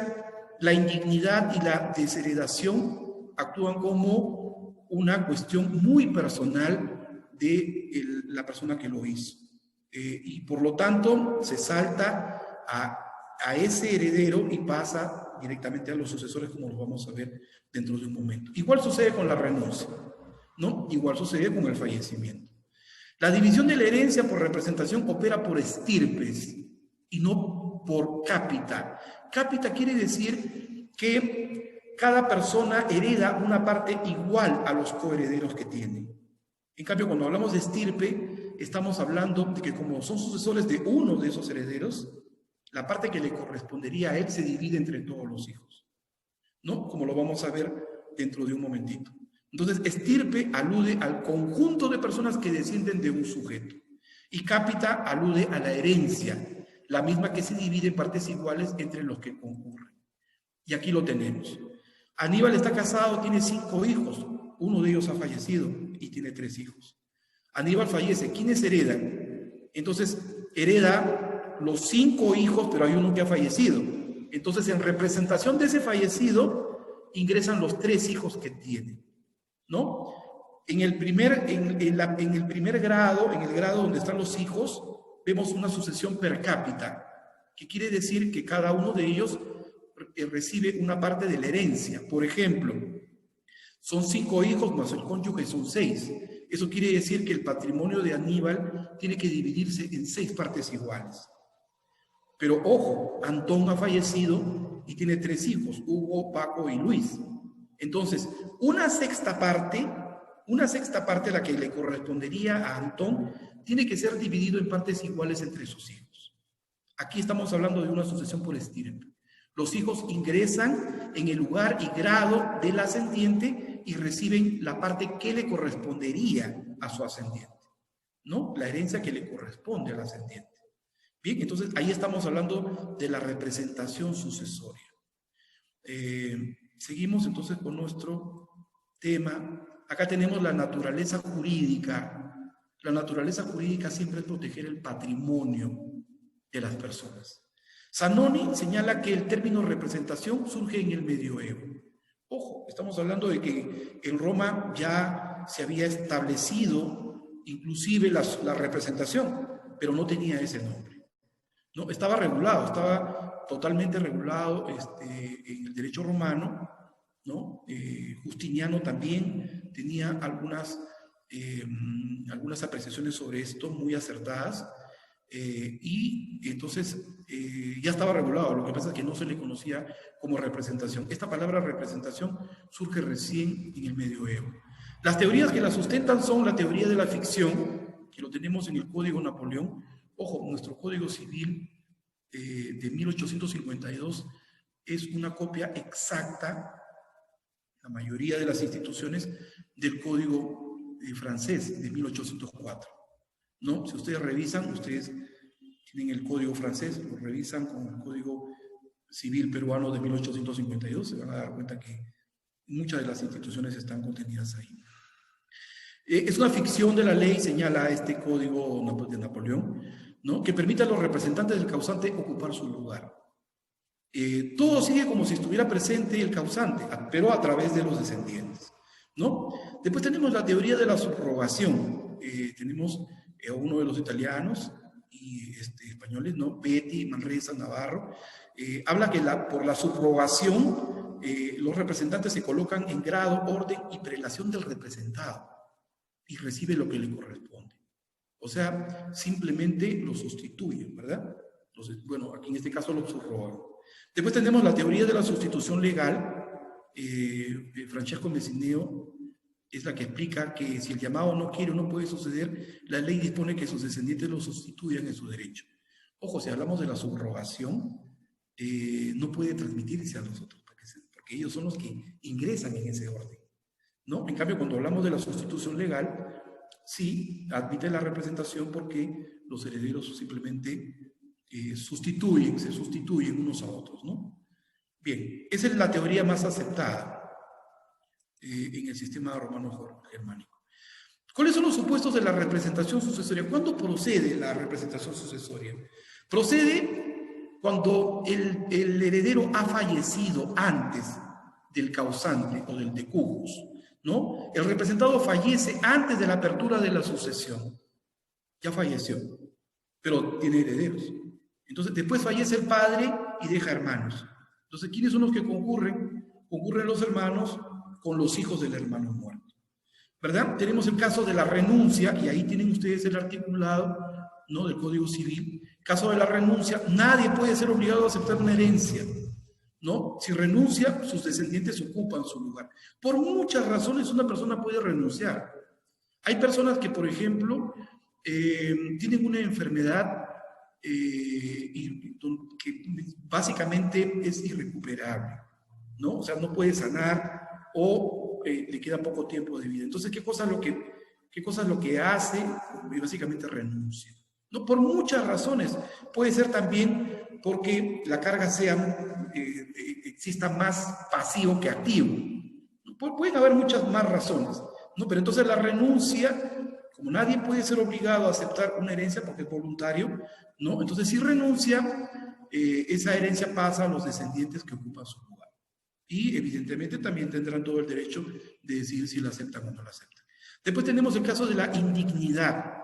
la indignidad y la desheredación actúan como una cuestión muy personal de la persona que lo hizo. Y por lo tanto, se salta a ese heredero y pasa directamente a los sucesores, como lo vamos a ver dentro de un momento. Igual sucede con la renuncia, ¿no? Igual sucede con el fallecimiento. La división de la herencia por representación opera por estirpes y no por cápita. Cápita quiere decir que cada persona hereda una parte igual a los coherederos que tiene. En cambio, cuando hablamos de estirpe, estamos hablando de que como son sucesores de uno de esos herederos, la parte que le correspondería a él se divide entre todos los hijos, ¿no? Como lo vamos a ver dentro de un momentito. Entonces, estirpe alude al conjunto de personas que descienden de un sujeto. Y cápita alude a la herencia, la misma que se divide en partes iguales entre los que concurren. Y aquí lo tenemos. Aníbal está casado, tiene 5 hijos. Uno de ellos ha fallecido y tiene 3 hijos. Aníbal fallece. ¿Quiénes heredan? Entonces, hereda los 5 hijos, pero hay uno que ha fallecido. Entonces, en representación de ese fallecido, ingresan los 3 hijos que tiene, ¿no? En el primer grado, en el grado donde están los hijos, vemos una sucesión per cápita, que quiere decir que cada uno de ellos recibe una parte de la herencia. Por ejemplo, son 5 hijos más el cónyuge son 6. Eso quiere decir que el patrimonio de Aníbal tiene que dividirse en 6 partes iguales. Pero ojo, Antón ha fallecido y tiene 3 hijos, Hugo, Paco y Luis. Entonces, una sexta parte, la que le correspondería a Antón, tiene que ser dividido en partes iguales entre sus hijos. Aquí estamos hablando de una sucesión por estirpe. Los hijos ingresan en el lugar y grado del ascendiente y reciben la parte que le correspondería a su ascendiente, ¿no? La herencia que le corresponde al ascendiente. Bien, entonces ahí estamos hablando de la representación sucesoria. Seguimos entonces con nuestro tema. Acá tenemos la naturaleza jurídica. La naturaleza jurídica siempre es proteger el patrimonio de las personas. Zanoni señala que el término representación surge en el medioevo. Ojo, estamos hablando de que en Roma ya se había establecido inclusive la representación, pero no tenía ese nombre, ¿no? Estaba regulado, estaba totalmente regulado en el derecho romano, ¿no? Justiniano también tenía algunas apreciaciones sobre esto muy acertadas, y entonces ya estaba regulado. Lo que pasa es que no se le conocía como representación. Esta palabra representación surge recién en el medioevo. Las teorías que la sustentan son la teoría de la ficción, que lo tenemos en el Código Napoleón. Ojo, nuestro Código Civil de 1852 es una copia exacta, la mayoría de las instituciones, del Código francés de 1804. ¿No? Si ustedes revisan, ustedes tienen el Código francés, lo revisan con el Código Civil peruano de 1852, se van a dar cuenta que muchas de las instituciones están contenidas ahí. Es una ficción de la ley, señala este Código de Napoleón, ¿no? Que permite a los representantes del causante ocupar su lugar. Todo sigue como si estuviera presente el causante, pero a través de los descendientes, ¿no? Después tenemos la teoría de la subrogación. Tenemos uno de los italianos y españoles, ¿no? Betti, Manresa, Navarro, habla que por la subrogación los representantes se colocan en grado, orden y prelación del representado y recibe lo que le corresponde. O sea, simplemente lo sustituyen, ¿verdad? Entonces, bueno, aquí en este caso lo subrogan. Después tenemos la teoría de la sustitución legal. Francesco Messineo es la que explica que si el llamado no quiere o no puede suceder, la ley dispone que sus descendientes lo sustituyan en su derecho. Ojo, si hablamos de la subrogación, no puede transmitirse a los otros, porque ellos son los que ingresan en ese orden, ¿no? En cambio, cuando hablamos de la sustitución legal, sí admite la representación porque los herederos simplemente se sustituyen unos a otros, ¿no? Bien, esa es la teoría más aceptada en el sistema romano-germánico. ¿Cuáles son los supuestos de la representación sucesoria? ¿Cuándo procede la representación sucesoria? Procede cuando el heredero ha fallecido antes del causante o del decujus, ¿no? El representado fallece antes de la apertura de la sucesión. Ya falleció, pero tiene herederos. Entonces, después fallece el padre y deja hermanos. Entonces, ¿quiénes son los que concurren? Concurren los hermanos con los hijos del hermano muerto. ¿Verdad? Tenemos el caso de la renuncia, y ahí tienen ustedes el articulado, ¿no?, del Código Civil. Caso de la renuncia, nadie puede ser obligado a aceptar una herencia, ¿no? Si renuncia, sus descendientes ocupan su lugar. Por muchas razones una persona puede renunciar. Hay personas que, por ejemplo, tienen una enfermedad que básicamente es irrecuperable, ¿no? O sea, no puede sanar o le queda poco tiempo de vida. Entonces, ¿qué cosa es lo que hace? Básicamente renuncia, ¿no? Por muchas razones. Puede ser también porque la carga exista más pasivo que activo. Pueden haber muchas más razones, ¿no? Pero entonces la renuncia, como nadie puede ser obligado a aceptar una herencia porque es voluntario, ¿no? Entonces, si renuncia, esa herencia pasa a los descendientes que ocupan su lugar. Y evidentemente también tendrán todo el derecho de decidir si la aceptan o no la aceptan. Después tenemos el caso de la indignidad.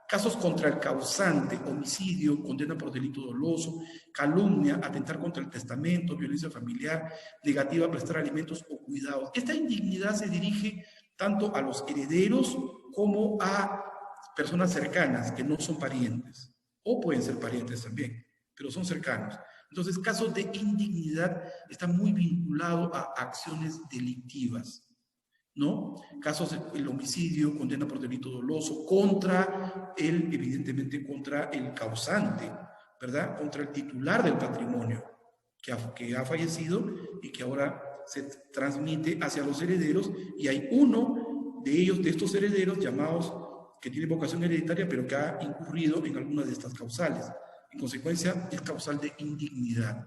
Casos contra el causante, homicidio, condena por delito doloso, calumnia, atentar contra el testamento, violencia familiar, negativa a prestar alimentos o cuidados. Esta indignidad se dirige tanto a los herederos como a personas cercanas que no son parientes, o pueden ser parientes también, pero son cercanos. Entonces, casos de indignidad están muy vinculados a acciones delictivas, ¿no? Casos del homicidio, condena por delito doloso, evidentemente contra el causante, ¿verdad? Contra el titular del patrimonio que ha fallecido y que ahora se transmite hacia los herederos, y hay uno de ellos, de estos herederos llamados, que tiene vocación hereditaria, pero que ha incurrido en alguna de estas causales. En consecuencia, es causal de indignidad.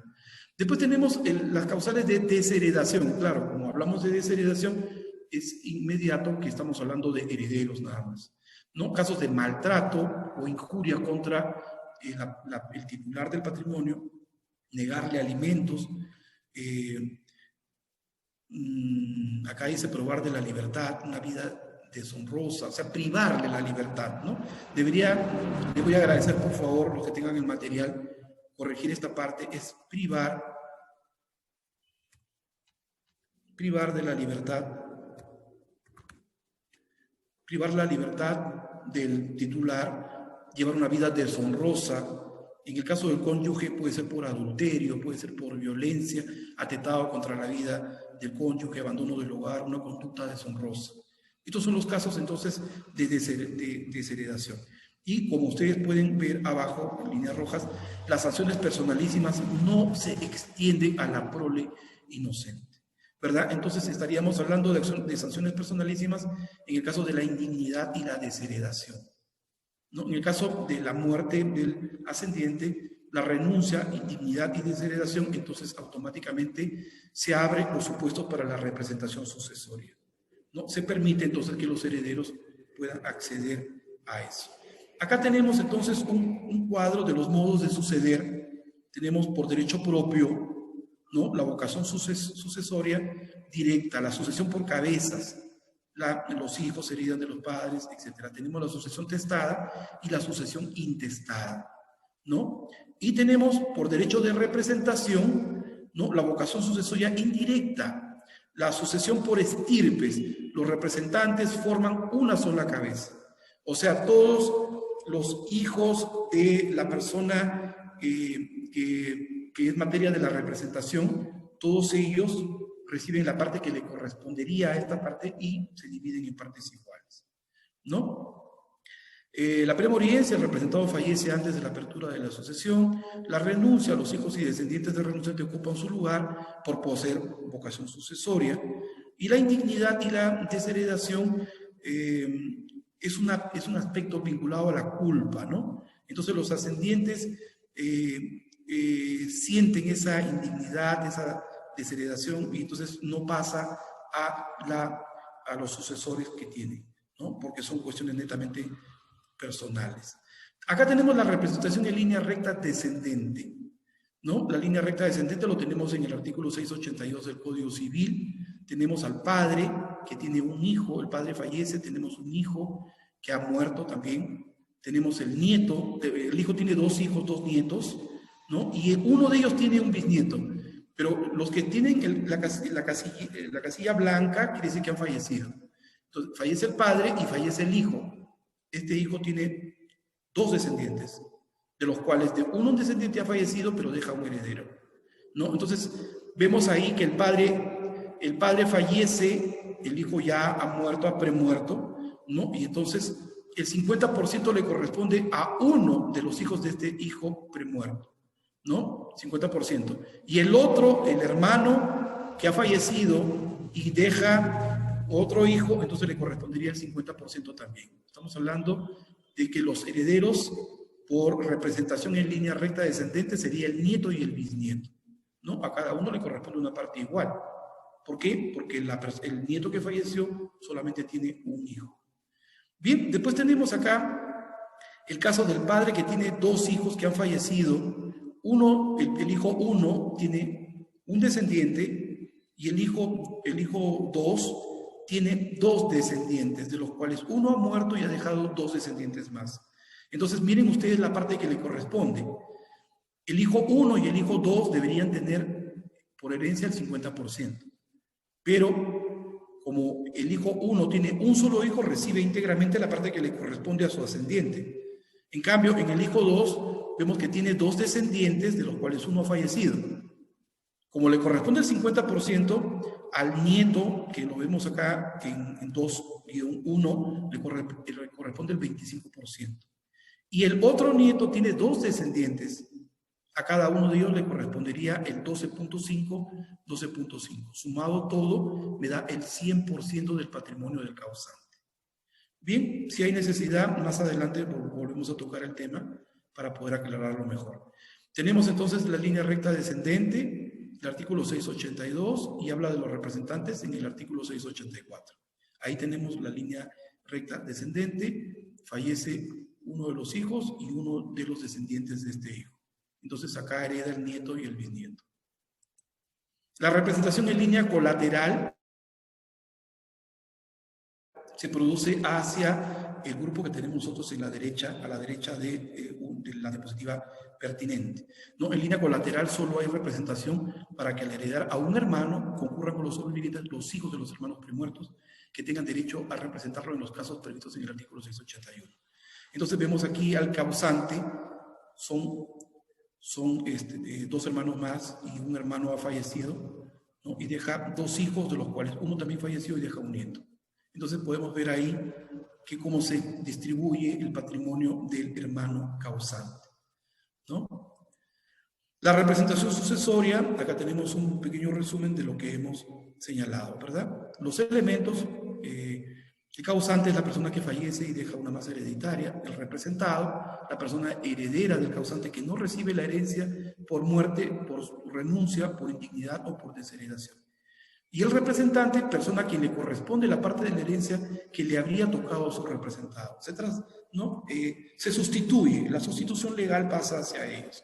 Después tenemos las causales de desheredación. Claro, como hablamos de desheredación, es inmediato que estamos hablando de herederos nada más, ¿no? Casos de maltrato o injuria contra el titular del patrimonio, negarle alimentos. Acá dice probar de la libertad, una vida deshonrosa, o sea, privarle la libertad, ¿no? Le voy a agradecer, por favor, los que tengan el material, corregir esta parte, es privar de la libertad, privar la libertad del titular, llevar una vida deshonrosa. En el caso del cónyuge puede ser por adulterio, puede ser por violencia, atentado contra la vida del cónyuge, abandono del hogar, una conducta deshonrosa. Estos son los casos entonces de desheredación. Y como ustedes pueden ver abajo, en líneas rojas, las sanciones personalísimas no se extienden a la prole inocente, ¿verdad? Entonces estaríamos hablando de sanciones personalísimas en el caso de la indignidad y la desheredación, ¿no? En el caso de la muerte del ascendiente, la renuncia, indignidad y desheredación, entonces automáticamente se abren los supuestos para la representación sucesoria, ¿no? Se permite entonces que los herederos puedan acceder a eso. Acá tenemos entonces un cuadro de los modos de suceder. Tenemos por derecho propio, ¿no?, la vocación sucesoria directa, la sucesión por cabezas. Los hijos heredan de los padres, etc. Tenemos la sucesión testada y la sucesión intestada, ¿no? Y tenemos por derecho de representación, ¿no?, la vocación sucesoria indirecta, la sucesión por estirpes. Los representantes forman una sola cabeza. O sea, todos los hijos de la persona que es materia de la representación, todos ellos reciben la parte que le correspondería a esta parte y se dividen en partes iguales, ¿no? La premoriencia, el representado fallece antes de la apertura de la sucesión. La renuncia, los hijos y descendientes del renunciante ocupan su lugar por poseer vocación sucesoria. Y la indignidad y la desheredación es un aspecto vinculado a la culpa, ¿no? Entonces los ascendientes sienten esa indignidad, esa desheredación y entonces no pasa a los sucesores que tiene, ¿no? Porque son cuestiones netamente personales. Acá tenemos la representación en línea recta descendente, ¿no? La línea recta descendente lo tenemos en el artículo 682 del Código Civil. Tenemos al padre que tiene un hijo, el padre fallece, tenemos un hijo que ha muerto también, tenemos el nieto, el hijo tiene dos hijos, dos nietos, ¿no? Y uno de ellos tiene un bisnieto, pero los que tienen la casilla blanca quiere decir que han fallecido. Entonces, fallece el padre y fallece el hijo. Este hijo tiene dos descendientes, de los cuales un descendiente ha fallecido, pero deja un heredero, ¿no? Entonces, vemos ahí que el padre fallece, el hijo ya ha muerto, ha premuerto, ¿no? Y entonces el 50% le corresponde a uno de los hijos de este hijo premuerto, ¿no? 50%. Y el otro, el hermano que ha fallecido y deja otro hijo, entonces le correspondería el 50% también. Estamos hablando de que los herederos por representación en línea recta descendente sería el nieto y el bisnieto, ¿no? A cada uno le corresponde una parte igual. ¿Por qué? Porque el nieto que falleció solamente tiene un hijo. Bien, después tenemos acá el caso del padre que tiene dos hijos que han fallecido. El hijo 1 tiene un descendiente y el hijo 2 tiene dos descendientes, de los cuales uno ha muerto y ha dejado dos descendientes más. Entonces, miren ustedes la parte que le corresponde. El hijo 1 y el hijo 2 deberían tener por herencia el 50%. Pero, como el hijo 1 tiene un solo hijo, recibe íntegramente la parte que le corresponde a su ascendiente. En cambio, en el hijo 2, vemos que tiene dos descendientes, de los cuales uno ha fallecido. Como le corresponde el 50%, al nieto, que lo vemos acá en 2 y 1, le corresponde el 25%. Y el otro nieto tiene dos descendientes. A cada uno de ellos le correspondería el 12.5, 12.5. Sumado todo, me da el 100% del patrimonio del causante. Bien, si hay necesidad, más adelante volvemos a tocar el tema para poder aclararlo mejor. Tenemos entonces la línea recta descendente, el artículo 682, y habla de los representantes en el artículo 684. Ahí tenemos la línea recta descendente, fallece uno de los hijos y uno de los descendientes de este hijo. Entonces acá hereda el nieto y el bisnieto. La representación en línea colateral se produce hacia el grupo que tenemos nosotros en la derecha, a la derecha de la diapositiva pertinente, ¿no? En línea colateral solo hay representación para que al heredar a un hermano concurran con los sobrevivientes los hijos de los hermanos premuertos que tengan derecho a representarlo en los casos previstos en el artículo 681. Entonces vemos aquí al causante, son dos hermanos más y un hermano ha fallecido, ¿no? Y deja dos hijos, de los cuales uno también falleció y deja un nieto. Entonces podemos ver ahí que cómo se distribuye el patrimonio del hermano causante, ¿no? La representación sucesoria, acá tenemos un pequeño resumen de lo que hemos señalado, ¿verdad? Los elementos, el causante es la persona que fallece y deja una masa hereditaria, el representado, la persona heredera del causante que no recibe la herencia por muerte, por renuncia, por indignidad o por desheredación. Y el representante, persona a quien le corresponde la parte de la herencia que le habría tocado a su representado, etc., ¿no? Se sustituye, la sustitución legal pasa hacia ellos.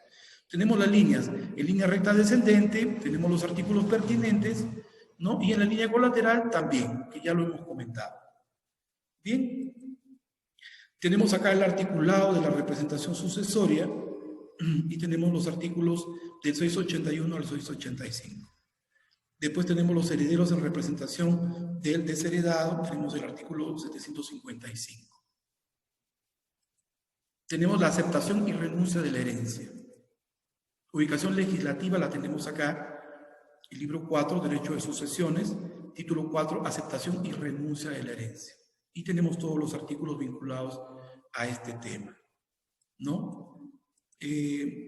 Tenemos las líneas, en línea recta descendente, tenemos los artículos pertinentes, ¿no? Y en la línea colateral también, que ya lo hemos comentado. Bien, tenemos acá el articulado de la representación sucesoria y tenemos los artículos del 681 al 685. Después tenemos los herederos en representación del desheredado, tenemos el artículo 755. Tenemos la aceptación y renuncia de la herencia. Ubicación legislativa la tenemos acá, el libro 4, Derecho de Sucesiones, título 4, Aceptación y renuncia de la herencia. Y tenemos todos los artículos vinculados a este tema, ¿no?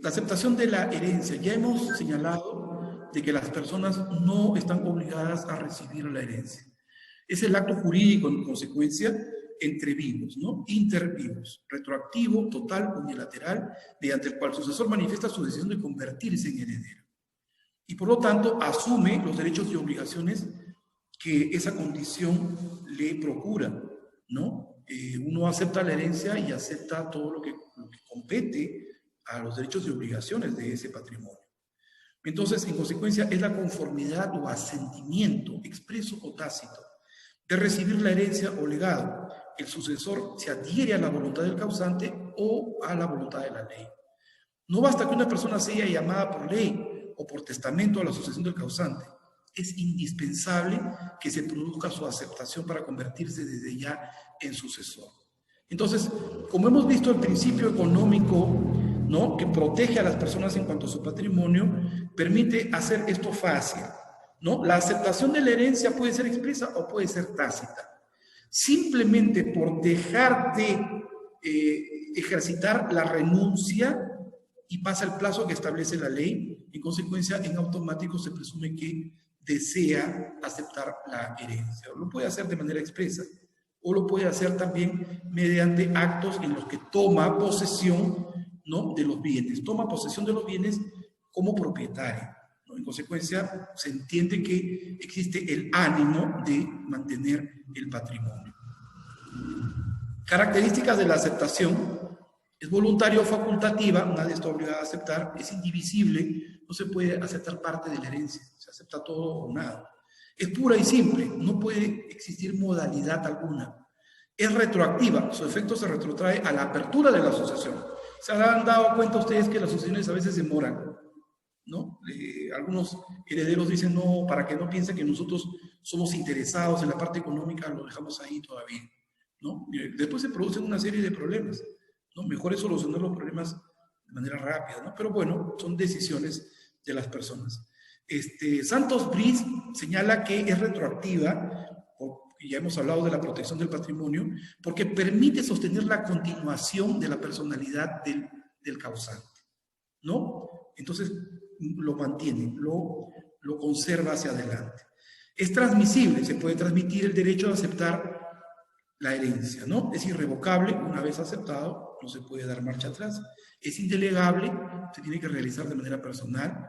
La aceptación de la herencia. Ya hemos señalado de que las personas no están obligadas a recibir la herencia. Es el acto jurídico en consecuencia entre vivos, ¿no? Intervivos, retroactivo, total, unilateral, mediante el cual el sucesor manifiesta su decisión de convertirse en heredero. y por lo tanto asume los derechos y obligaciones que esa condición le procura, ¿no? Uno acepta la herencia y acepta todo lo que compete a los derechos y obligaciones de ese patrimonio. Entonces, en consecuencia, es la conformidad o asentimiento, expreso o tácito, de recibir la herencia o legado. El sucesor se adhiere a la voluntad del causante o a la voluntad de la ley. No basta que una persona sea llamada por ley o por testamento a la sucesión del causante. Es indispensable que se produzca su aceptación para convertirse desde ya en sucesor. Entonces, como hemos visto, el principio económico, ¿no?, que protege a las personas en cuanto a su patrimonio, permite hacer esto fácil, ¿no? La aceptación de la herencia puede ser expresa o puede ser tácita. Simplemente por dejar de ejercitar la renuncia y pasa el plazo que establece la ley, en consecuencia, en automático se presume que desea aceptar la herencia. Lo puede hacer de manera expresa o lo puede hacer también mediante actos en los que toma posesión, ¿no?, de los bienes. Toma posesión de los bienes como propietario, ¿no? En consecuencia, se entiende que existe el ánimo de mantener el patrimonio. Características de la aceptación. Es voluntaria o facultativa, nadie está obligado a aceptar, es indivisible, no se puede aceptar parte de la herencia, se acepta todo o nada. Es pura y simple, no puede existir modalidad alguna. Es retroactiva, su efecto se retrotrae a la apertura de la sucesión. ¿Se han dado cuenta ustedes que las sucesiones a veces demoran, ¿no? Algunos herederos dicen, no, para que no piensen que nosotros somos interesados en la parte económica, lo dejamos ahí todavía, ¿no? Después se producen una serie de problemas, ¿no? Mejor es solucionar los problemas de manera rápida, ¿no? Pero bueno, son decisiones de las personas. Santos Briz señala que es retroactiva, y ya hemos hablado de la protección del patrimonio, porque permite sostener la continuación de la personalidad del causante, ¿no? Entonces lo mantiene, lo conserva hacia adelante. Es transmisible, se puede transmitir el derecho a aceptar la herencia, ¿no? Es irrevocable, una vez aceptado, no se puede dar marcha atrás. Es indelegable, se tiene que realizar de manera personal.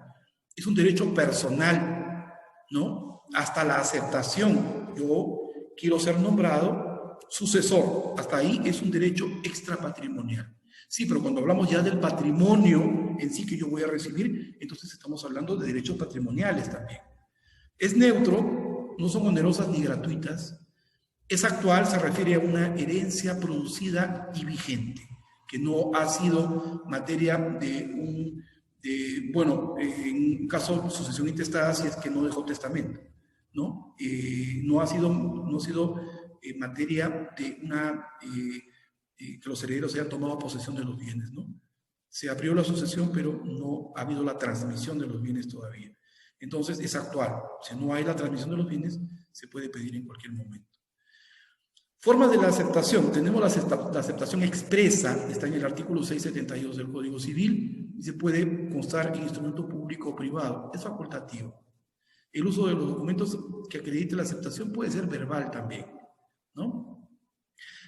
Es un derecho personal, ¿no? Hasta la aceptación. Yo quiero ser nombrado sucesor. Hasta ahí es un derecho extrapatrimonial. Sí, pero cuando hablamos ya del patrimonio en sí que yo voy a recibir, entonces estamos hablando de derechos patrimoniales también. Es neutro, no son onerosas ni gratuitas. Es actual, se refiere a una herencia producida y vigente, que no ha sido materia bueno, en un caso de sucesión intestada, si es que no dejó testamento, ¿no? No ha sido materia de que los herederos hayan tomado posesión de los bienes, ¿no? Se abrió la sucesión, pero no ha habido la transmisión de los bienes todavía. Entonces, es actual. Si no hay la transmisión de los bienes, se puede pedir en cualquier momento. Formas de la aceptación. Tenemos la aceptación expresa, está en el artículo 672 del Código Civil, y se puede constar en instrumento público o privado. Es facultativo. El uso de los documentos que acredite la aceptación puede ser verbal también, ¿no?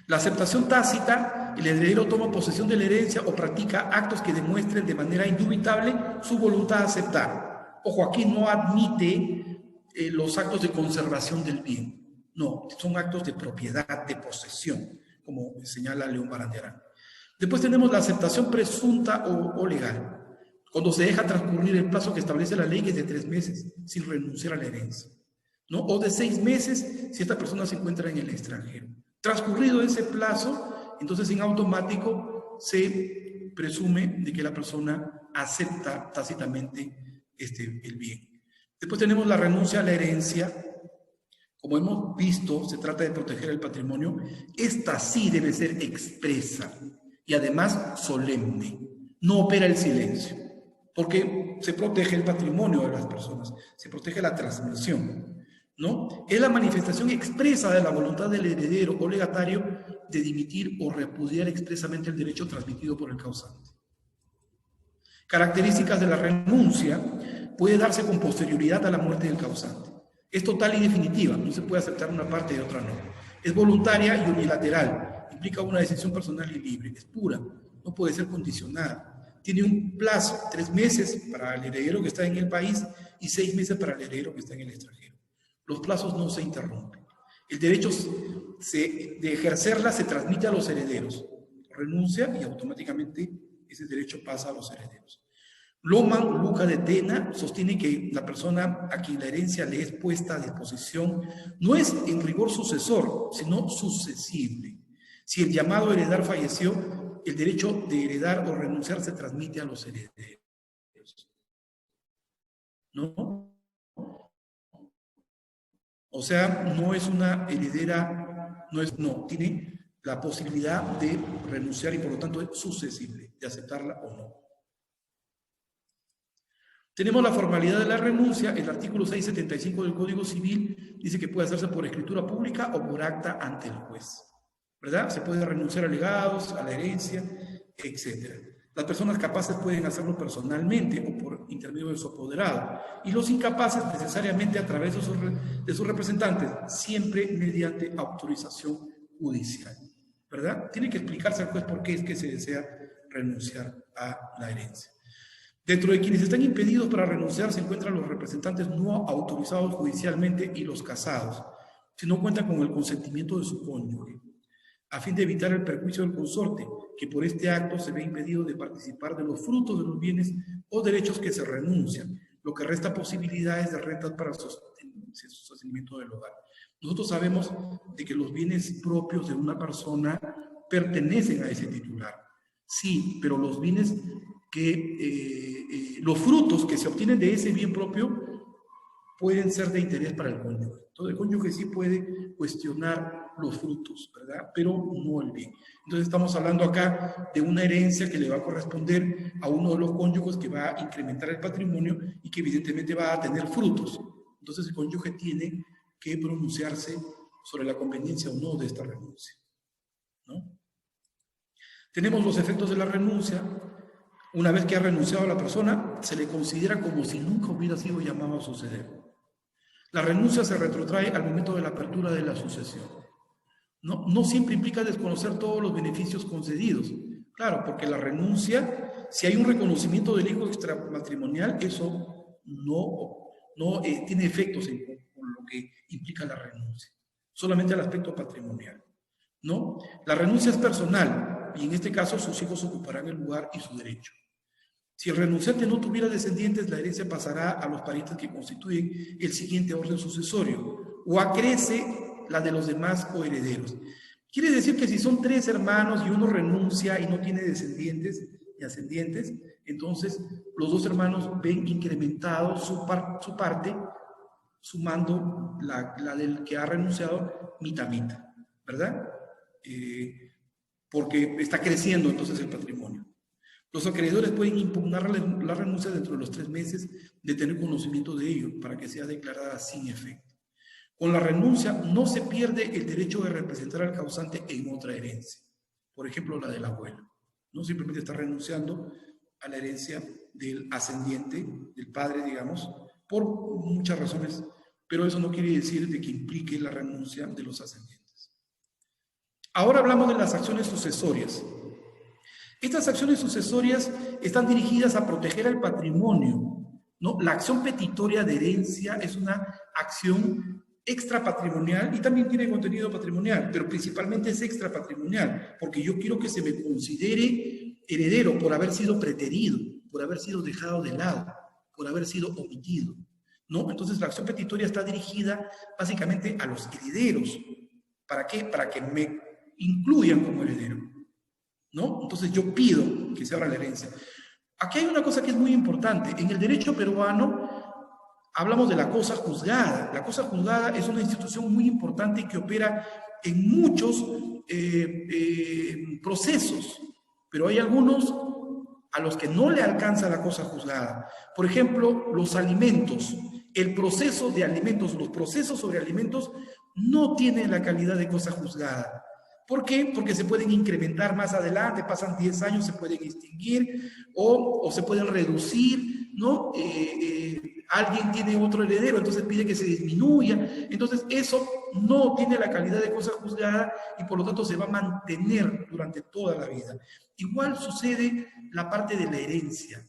La aceptación tácita, el heredero toma posesión de la herencia o practica actos que demuestren de manera indubitable su voluntad de aceptar. Ojo, aquí no admite los actos de conservación del bien. No, son actos de propiedad, de posesión, como señala León Barandiarán. Después tenemos la aceptación presunta o legal, cuando se deja transcurrir el plazo que establece la ley, que es de 3 meses, sin renunciar a la herencia, ¿no? O de 6 meses si esta persona se encuentra en el extranjero. Transcurrido ese plazo, entonces en automático se presume de que la persona acepta tácitamente el bien. Después tenemos la renuncia a la herencia. Como hemos visto, se trata de proteger el patrimonio. Esta sí debe ser expresa y además solemne. No opera el silencio, porque se protege el patrimonio de las personas, se protege la transmisión, ¿no? Es la manifestación expresa de la voluntad del heredero o legatario de dimitir o repudiar expresamente el derecho transmitido por el causante. Características de la renuncia. Puede darse con posterioridad a la muerte del causante. Es total y definitiva, no se puede aceptar una parte y otra no. Es voluntaria y unilateral, implica una decisión personal y libre. Es pura, no puede ser condicionada. tiene un plazo, 3 meses para el heredero que está en el país y 6 meses para el heredero que está en el extranjero. Los plazos no se interrumpen. El derecho de ejercerla se transmite a los herederos. Renuncia y automáticamente ese derecho pasa a los herederos. Loman Luca de Tena sostiene que la persona a quien la herencia le es puesta a disposición no es en rigor sucesor, sino sucesible. Si el llamado a heredar falleció, el derecho de heredar o renunciar se transmite a los herederos. ¿No? O sea, no es una heredera, no, tiene la posibilidad de renunciar y por lo tanto es sucesible, de aceptarla o no. Tenemos la formalidad de la renuncia. El artículo 675 del Código Civil dice que puede hacerse por escritura pública o por acta ante el juez, ¿verdad? Se puede renunciar a legados, a la herencia, etc. Las personas capaces pueden hacerlo personalmente o por intermedio de su apoderado, y los incapaces necesariamente a través de sus representantes, siempre mediante autorización judicial, ¿verdad? Tiene que explicarse al juez por qué es que se desea renunciar a la herencia. Dentro de quienes están impedidos para renunciar se encuentran los representantes no autorizados judicialmente y los casados, si no cuentan con el consentimiento de su cónyuge, a fin de evitar el perjuicio del consorte, que por este acto se ve impedido de participar de los frutos de los bienes o derechos que se renuncian, lo que resta posibilidades de rentas para su sostenimiento del hogar. Nosotros sabemos de que los bienes propios de una persona pertenecen a ese titular, sí, pero los bienes los frutos que se obtienen de ese bien propio pueden ser de interés para el cónyuge. Entonces el cónyuge sí puede cuestionar los frutos, ¿verdad? Pero no el bien. Entonces estamos hablando acá de una herencia que le va a corresponder a uno de los cónyuges que va a incrementar el patrimonio y que evidentemente va a tener frutos. Entonces el cónyuge tiene que pronunciarse sobre la conveniencia o no de esta renuncia, ¿no? Tenemos los efectos de la renuncia. Una vez que ha renunciado a la persona, se le considera como si nunca hubiera sido llamado a suceder. La renuncia se retrotrae al momento de la apertura de la sucesión. No siempre implica desconocer todos los beneficios concedidos. Claro, porque la renuncia, si hay un reconocimiento del hijo extramatrimonial, eso no tiene efectos con lo que implica la renuncia. Solamente el aspecto patrimonial, ¿no? La renuncia es personal y en este caso sus hijos ocuparán el lugar y su derecho. Si el renunciante no tuviera descendientes, la herencia pasará a los parientes que constituyen el siguiente orden sucesorio, o acrece la de los demás coherederos. Quiere decir que si son 3 hermanos y uno renuncia y no tiene descendientes y ascendientes, entonces los 2 hermanos ven incrementado su parte, sumando la del que ha renunciado mitad, ¿verdad? Porque está creciendo entonces el patrimonio. Los acreedores pueden impugnar la renuncia dentro de los 3 meses de tener conocimiento de ello para que sea declarada sin efecto. Con la renuncia no se pierde el derecho de representar al causante en otra herencia, por ejemplo la del abuelo. No simplemente está renunciando a la herencia del ascendiente, del padre, digamos, por muchas razones, pero eso no quiere decir de que implique la renuncia de los ascendientes. Ahora hablamos de las acciones sucesorias. Estas acciones sucesorias están dirigidas a proteger el patrimonio, ¿no? La acción petitoria de herencia es una acción extrapatrimonial y también tiene contenido patrimonial, pero principalmente es extrapatrimonial, porque yo quiero que se me considere heredero por haber sido preterido, por haber sido dejado de lado, por haber sido omitido, ¿no? Entonces la acción petitoria está dirigida básicamente a los herederos. ¿Para qué? Para que me incluyan como heredero, ¿no? Entonces yo pido que se abra la herencia. Aquí hay una cosa que es muy importante. En el derecho peruano hablamos de la cosa juzgada. La cosa juzgada es una institución muy importante que opera en muchos procesos, pero hay algunos a los que no le alcanza la cosa juzgada. Por ejemplo, los alimentos. El proceso de alimentos, los procesos sobre alimentos no tienen la calidad de cosa juzgada. ¿Por qué? Porque se pueden incrementar más adelante, pasan 10 años, se pueden extinguir o se pueden reducir ¿no? Alguien tiene otro heredero, entonces pide que se disminuya. Entonces eso no tiene la calidad de cosa juzgada y por lo tanto se va a mantener durante toda la vida. Igual sucede la parte de la herencia,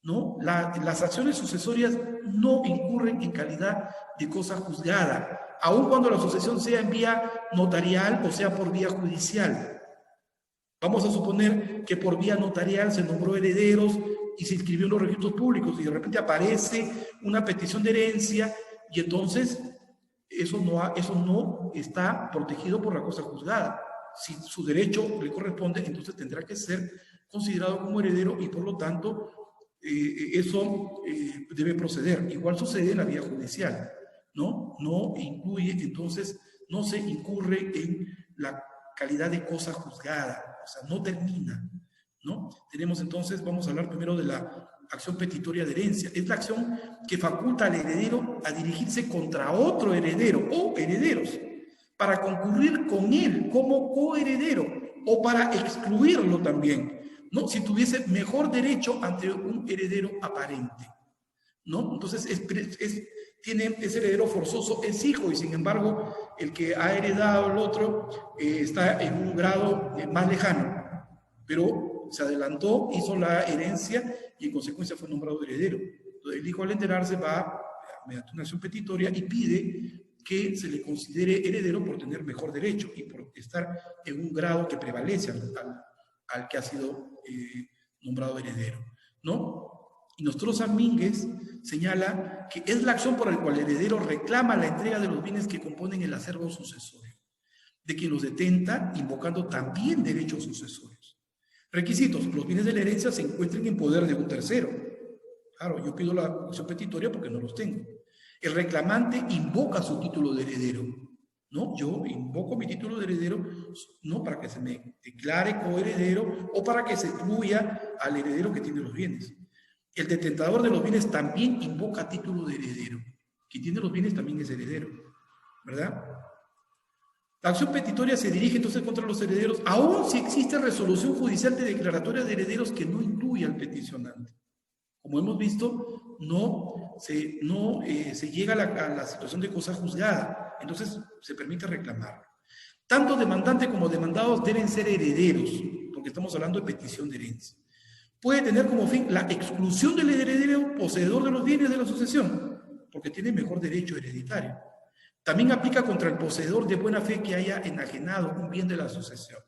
¿no? Las acciones sucesorias no incurren en calidad de cosa juzgada, aun cuando la sucesión sea en vía notarial o sea por vía judicial. Vamos a suponer que por vía notarial se nombró herederos y se inscribió en los registros públicos y de repente aparece una petición de herencia y entonces eso no está protegido por la cosa juzgada. Si su derecho le corresponde, entonces tendrá que ser considerado como heredero y por lo tanto eso debe proceder. Igual sucede en la vía judicial, ¿no? No incluye, entonces, no se incurre en la calidad de cosa juzgada, o sea, no termina, ¿no? Tenemos entonces, vamos a hablar primero de la acción petitoria de herencia. Es la acción que faculta al heredero a dirigirse contra otro heredero o herederos para concurrir con él como coheredero o para excluirlo también, ¿no? Si tuviese mejor derecho ante un heredero aparente, ¿no? Entonces, ese heredero forzoso es hijo y sin embargo el que ha heredado el otro está en un grado más lejano, pero se adelantó, hizo la herencia y en consecuencia fue nombrado heredero. Entonces, el hijo al enterarse va mediante una acción petitoria y pide que se le considere heredero por tener mejor derecho y por estar en un grado que prevalece al que ha sido nombrado heredero, ¿no? Y Nostroza Mínguez señala que es la acción por la cual el heredero reclama la entrega de los bienes que componen el acervo sucesorio, de quien los detenta, invocando también derechos sucesorios. Requisitos: los bienes de la herencia se encuentren en poder de un tercero. Claro, yo pido la acción petitoria porque no los tengo. El reclamante invoca su título de heredero, ¿no? Yo invoco mi título de heredero, no para que se me declare coheredero o para que se excluya al heredero que tiene los bienes. El detentador de los bienes también invoca título de heredero. Quien tiene los bienes también es heredero, ¿verdad? La acción petitoria se dirige entonces contra los herederos, aun si existe resolución judicial de declaratoria de herederos que no incluye al peticionante. Como hemos visto, no se llega a la situación de cosa juzgada, entonces se permite reclamar. Tanto demandante como demandados deben ser herederos, porque estamos hablando de petición de herencia. Puede tener como fin la exclusión del heredero poseedor de los bienes de la sucesión, porque tiene mejor derecho hereditario. También aplica contra el poseedor de buena fe que haya enajenado un bien de la sucesión,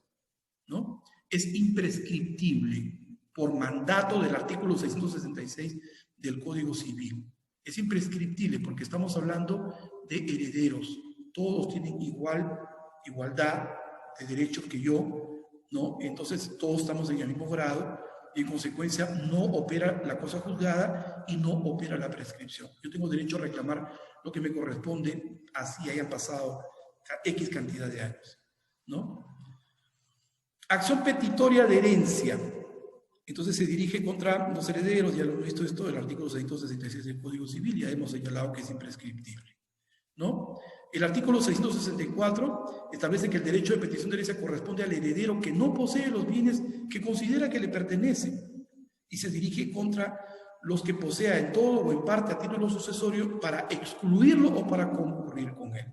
¿no? Es imprescriptible por mandato del artículo 666 del Código Civil. Es imprescriptible porque estamos hablando de herederos. Todos tienen igualdad de derechos que yo, ¿no? Entonces todos estamos en el mismo grado y en consecuencia no opera la cosa juzgada y no opera la prescripción. Yo tengo derecho a reclamar lo que me corresponde así hayan pasado X cantidad de años, ¿no? Acción petitoria de herencia. Entonces se dirige contra los herederos, ya lo hemos visto esto, el artículo 666 del Código Civil, ya hemos señalado que es imprescriptible, ¿no? El artículo 664 establece que el derecho de petición de herencia corresponde al heredero que no posee los bienes que considera que le pertenecen y se dirige contra los que posea en todo o en parte a título sucesorio para excluirlo o para concurrir con él,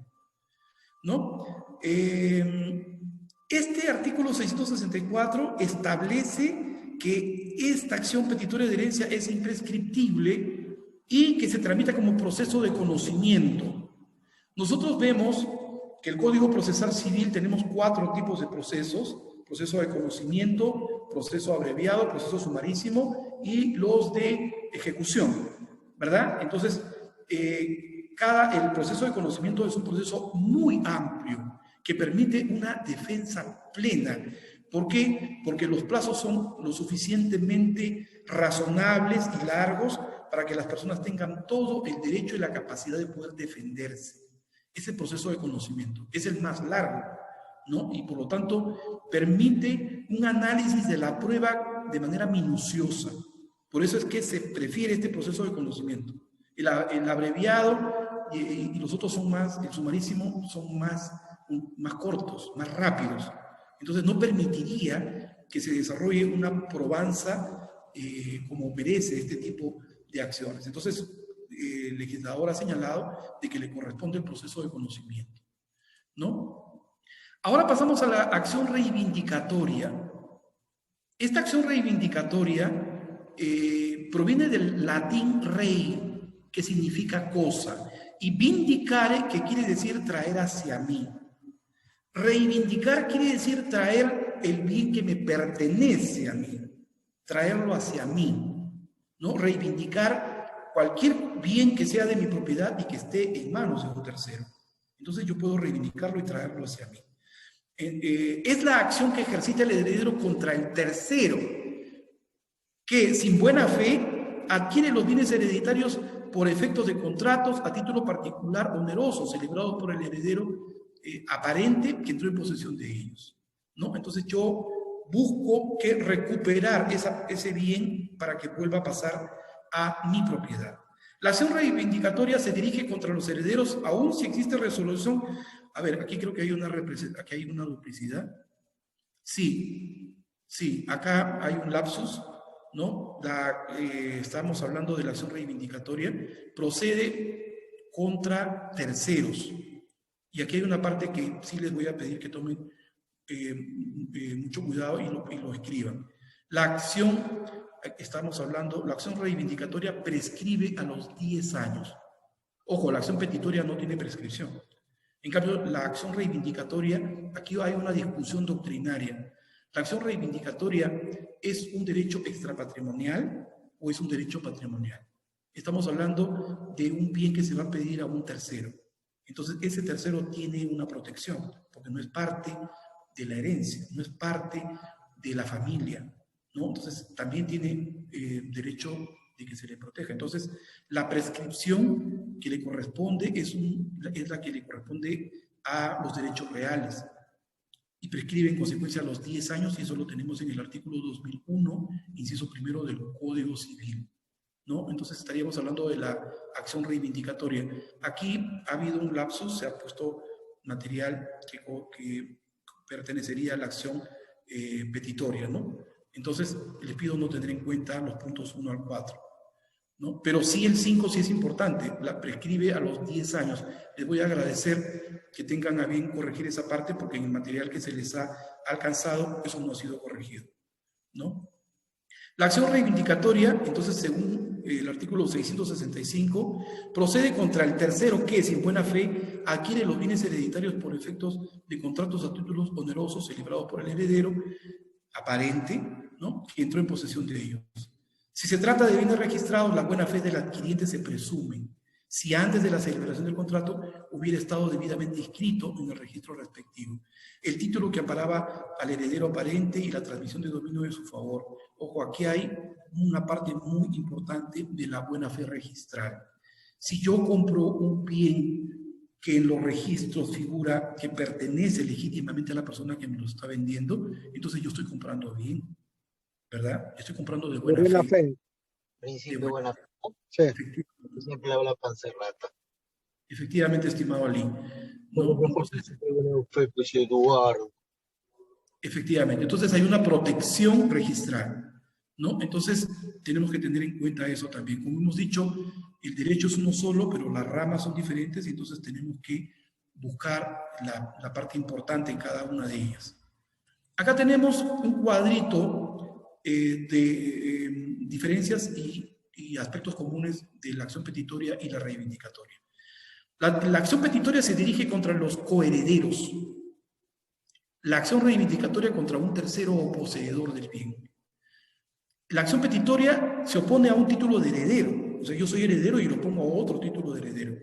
¿no? Este artículo 664 establece que esta acción petitoria de herencia es imprescriptible y que se tramita como proceso de conocimiento. Nosotros vemos que el Código Procesal Civil tenemos 4 tipos de procesos: proceso de conocimiento, proceso abreviado, proceso sumarísimo y los de ejecución, ¿verdad? Entonces, el proceso de conocimiento es un proceso muy amplio que permite una defensa plena. ¿Por qué? Porque los plazos son lo suficientemente razonables y largos para que las personas tengan todo el derecho y la capacidad de poder defenderse. Ese proceso de conocimiento es el más largo, ¿no? Y por lo tanto permite un análisis de la prueba de manera minuciosa. Por eso es que se prefiere este proceso de conocimiento. El abreviado y los otros son más, el sumarísimo son más cortos, más rápidos. Entonces no permitiría que se desarrolle una probanza como merece este tipo de acciones. Entonces, el legislador ha señalado de que le corresponde el proceso de conocimiento, ¿no? Ahora pasamos a la acción reivindicatoria. Esta acción reivindicatoria proviene del latín rei, que significa cosa, y vindicare, que quiere decir traer hacia mí. Reivindicar quiere decir traer el bien que me pertenece a mí, traerlo hacia mí, ¿no? Reivindicar cualquier bien que sea de mi propiedad y que esté en manos de un tercero. Entonces yo puedo reivindicarlo y traerlo hacia mí. Es la acción que ejercita el heredero contra el tercero, que sin buena fe adquiere los bienes hereditarios por efectos de contratos a título particular oneroso, celebrados por el heredero aparente que entró en posesión de ellos, ¿no? Entonces yo busco que recuperar ese bien para que vuelva a pasar a mi propiedad. La acción reivindicatoria se dirige contra los herederos aun si existe resolución. A ver, aquí creo que hay aquí hay una duplicidad. Sí, sí, acá hay un lapsus, ¿no? Estamos hablando de la acción reivindicatoria, procede contra terceros. Y aquí hay una parte que sí les voy a pedir que tomen mucho cuidado y lo escriban. La acción, estamos hablando, la acción reivindicatoria prescribe a los 10 años. Ojo, la acción petitoria no tiene prescripción. En cambio, la acción reivindicatoria, aquí hay una discusión doctrinaria. ¿La acción reivindicatoria es un derecho extrapatrimonial o es un derecho patrimonial? Estamos hablando de un bien que se va a pedir a un tercero. Entonces, ese tercero tiene una protección, porque no es parte de la herencia, no es parte de la familia, ¿no? Entonces, también tiene derecho de que se le proteja. Entonces, la prescripción que le corresponde es la que le corresponde a los derechos reales y prescribe en consecuencia a los 10 años, y eso lo tenemos en el artículo 2001, inciso primero del Código Civil, ¿no? Entonces estaríamos hablando de la acción reivindicatoria. Aquí ha habido un lapsus, se ha puesto material que pertenecería a la acción petitoria, ¿no? Entonces les pido no tener en cuenta los puntos 1 al 4, ¿no? Pero sí el 5 sí es importante, la prescribe a los 10 años. Les voy a agradecer que tengan a bien corregir esa parte, porque en el material que se les ha alcanzado eso no ha sido corregido, ¿no? La acción reivindicatoria, entonces, según el artículo 665, procede contra el tercero que, sin buena fe, adquiere los bienes hereditarios por efectos de contratos a títulos onerosos celebrados por el heredero aparente, ¿no?, que entró en posesión de ellos. Si se trata de bienes registrados, la buena fe del adquiriente se presume, si antes de la celebración del contrato hubiera estado debidamente inscrito en el registro respectivo. El título que amparaba al heredero aparente y la transmisión de dominio en su favor. Ojo, aquí hay una parte muy importante de la buena fe registral. Si yo compro un bien que en los registros figura que pertenece legítimamente a la persona que me lo está vendiendo, entonces yo estoy comprando bien, ¿verdad? Estoy comprando de buena fe. Principio de buena fe. Sí. Siempre habla pancerrata. Efectivamente, estimado Ali. ¿No? Entonces, efectivamente. Entonces hay una protección registral, ¿no? Entonces tenemos que tener en cuenta eso también. Como hemos dicho, el derecho es uno solo, pero las ramas son diferentes, y entonces tenemos que buscar la parte importante en cada una de ellas. Acá tenemos un cuadrito de diferencias y aspectos comunes de la acción petitoria y la reivindicatoria. La acción petitoria se dirige contra los coherederos. La acción reivindicatoria contra un tercero o poseedor del bien. La acción petitoria se opone a un título de heredero. O sea, yo soy heredero y lo pongo a otro título de heredero.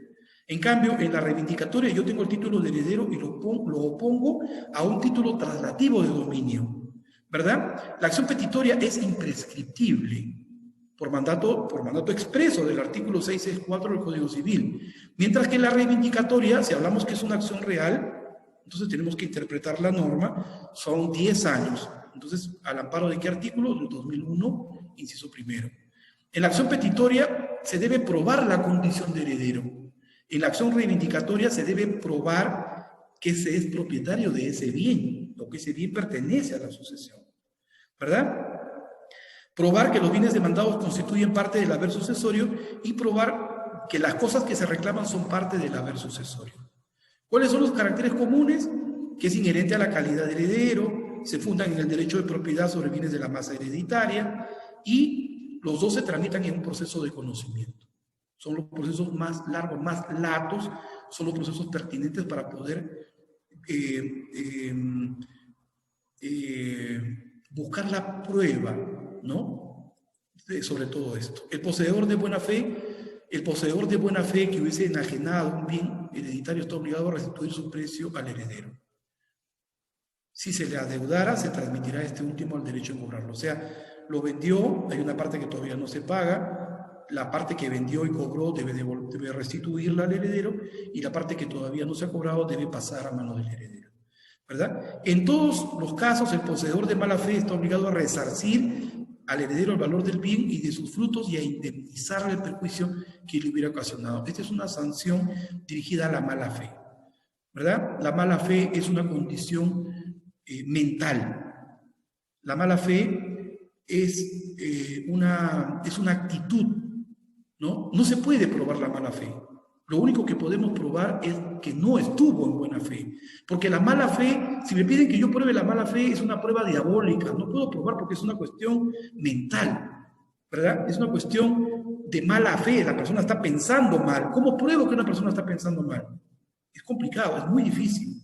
En cambio, en la reivindicatoria yo tengo el título de heredero y lo opongo a un título traslativo de dominio, ¿verdad? La acción petitoria es imprescriptible por mandato expreso del artículo 664 del Código Civil, mientras que la reivindicatoria, si hablamos que es una acción real, entonces tenemos que interpretar la norma, son 10 años. Entonces, ¿al amparo de qué artículo? Del 2001, inciso primero. En la acción petitoria se debe probar la condición de heredero. En la acción reivindicatoria se debe probar que se es propietario de ese bien, o que ese bien pertenece a la sucesión, ¿verdad? probar que los bienes demandados constituyen parte del haber sucesorio y probar que las cosas que se reclaman son parte del haber sucesorio. ¿Cuáles son los caracteres comunes? Que es inherente a la calidad de heredero, se fundan en el derecho de propiedad sobre bienes de la masa hereditaria y los dos se tramitan en un proceso de conocimiento. Son los procesos más largos, más latos, son los procesos pertinentes para poder buscar la prueba, ¿no? Sobre todo esto. El poseedor de buena fe que hubiese enajenado un bien hereditario está obligado a restituir su precio al heredero. Si se le adeudara, se transmitirá este último al derecho de cobrarlo. O sea, lo vendió, hay una parte que todavía no se paga, la parte que vendió y cobró debe restituirla al heredero y la parte que todavía no se ha cobrado debe pasar a mano del heredero, ¿verdad? En todos los casos, el poseedor de mala fe está obligado a resarcir al heredero el valor del bien y de sus frutos y a indemnizarle el perjuicio que le hubiera ocasionado. Esta es una sanción dirigida a la mala fe, ¿verdad? La mala fe es una condición mental. La mala fe es una actitud, ¿no? No se puede probar la mala fe. Lo único que podemos probar es que no estuvo en buena fe. Porque la mala fe, si me piden que yo pruebe la mala fe, es una prueba diabólica. No puedo probar porque es una cuestión mental, ¿verdad? Es una cuestión de mala fe. La persona está pensando mal. ¿Cómo pruebo que una persona está pensando mal? Es complicado, es muy difícil,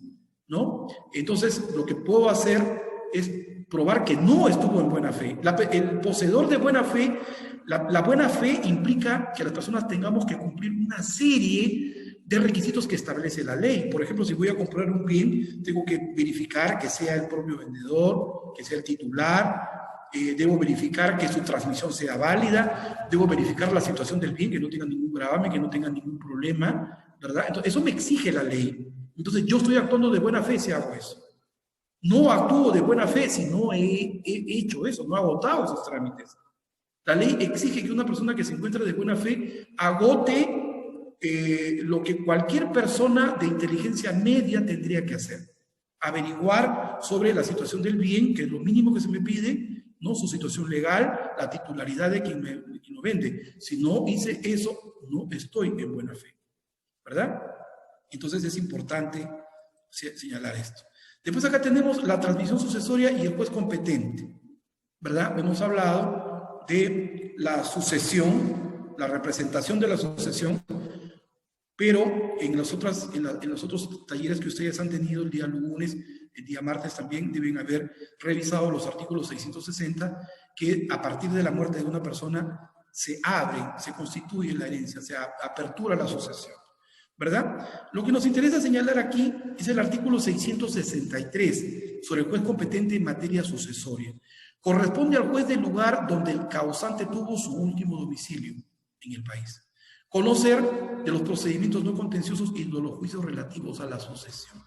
¿no? Entonces, lo que puedo hacer es probar que no estuvo en buena fe. El poseedor de buena fe, la buena fe implica que las personas tengamos que cumplir una serie de requisitos que establece la ley. Por ejemplo, si voy a comprar un bien, tengo que verificar que sea el propio vendedor, que sea el titular, debo verificar que su transmisión sea válida, debo verificar la situación del bien, que no tenga ningún gravamen, que no tenga ningún problema, ¿verdad? Entonces, eso me exige la ley. Entonces, yo estoy actuando de buena fe si hago eso. No actúo de buena fe si no he hecho eso, no he agotado esos trámites. La ley exige que una persona que se encuentra de buena fe agote lo que cualquier persona de inteligencia media tendría que hacer. Averiguar sobre la situación del bien, que es lo mínimo que se me pide, ¿no? Su situación legal, la titularidad de quien lo vende. Si no hice eso, no estoy en buena fe, ¿verdad? Entonces es importante señalar esto. Después acá tenemos la transmisión sucesoria y el juez competente, ¿verdad? Hemos hablado de la sucesión, la representación de la sucesión, pero en los otros talleres que ustedes han tenido el día lunes, el día martes también deben haber revisado los artículos 660, que a partir de la muerte de una persona se abre, se constituye la herencia, se apertura la sucesión, ¿verdad? Lo que nos interesa señalar aquí es el artículo 663 sobre el juez competente en materia sucesoria. Corresponde al juez del lugar donde el causante tuvo su último domicilio en el país. Conocer de los procedimientos no contenciosos y de los juicios relativos a la sucesión,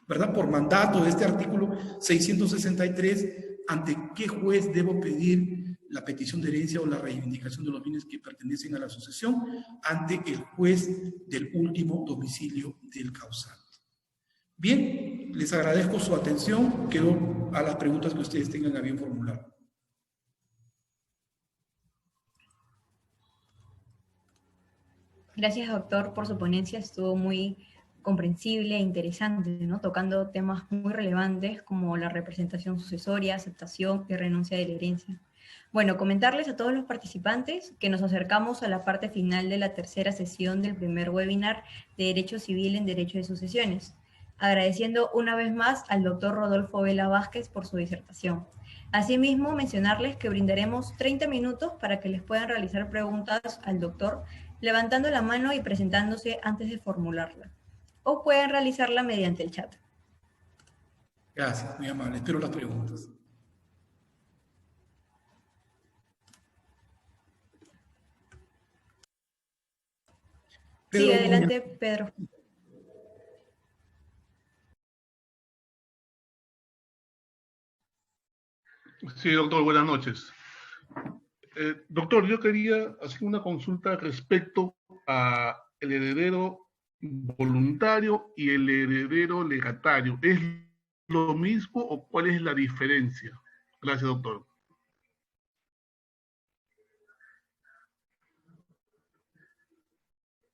¿verdad? Por mandato de este artículo 663, ¿ante qué juez debo pedir la petición de herencia o la reivindicación de los bienes que pertenecen a la sucesión? Ante el juez del último domicilio del causante. Bien, les agradezco su atención. Quedo a las preguntas que ustedes tengan a bien formular. Gracias, doctor, por su ponencia. Estuvo muy comprensible e interesante, ¿no? Tocando temas muy relevantes como la representación sucesoria, aceptación y renuncia de la herencia. Bueno, comentarles a todos los participantes que nos acercamos a la parte final de la tercera sesión del primer webinar de Derecho Civil en Derecho de Sucesiones, agradeciendo una vez más al doctor Rodolfo Vela Vázquez por su disertación. Asimismo, mencionarles que brindaremos 30 minutos para que les puedan realizar preguntas al doctor, levantando la mano y presentándose antes de formularla, o pueden realizarla mediante el chat. Gracias, muy amable. Espero las preguntas. Pedro, sí, adelante, Pedro. Sí, doctor, buenas noches. Doctor, yo quería hacer una consulta respecto a el heredero voluntario y el heredero legatario. ¿Es lo mismo o cuál es la diferencia? Gracias, doctor.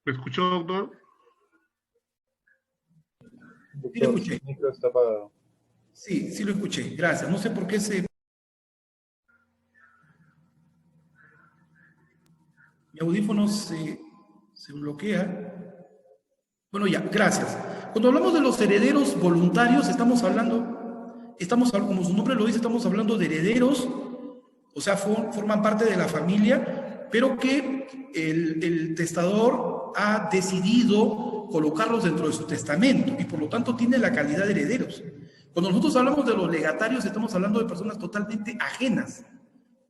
¿Me escuchó, doctor? Sí, lo escuché. El micro está apagado. Sí, sí lo escuché. Gracias. No sé por qué mi audífono se bloquea. Bueno, ya, gracias. Cuando hablamos de los herederos voluntarios, estamos hablando, como su nombre lo dice, estamos hablando de herederos, o sea, forman parte de la familia, pero que el testador ha decidido colocarlos dentro de su testamento y por lo tanto tiene la calidad de herederos. Cuando nosotros hablamos de los legatarios, estamos hablando de personas totalmente ajenas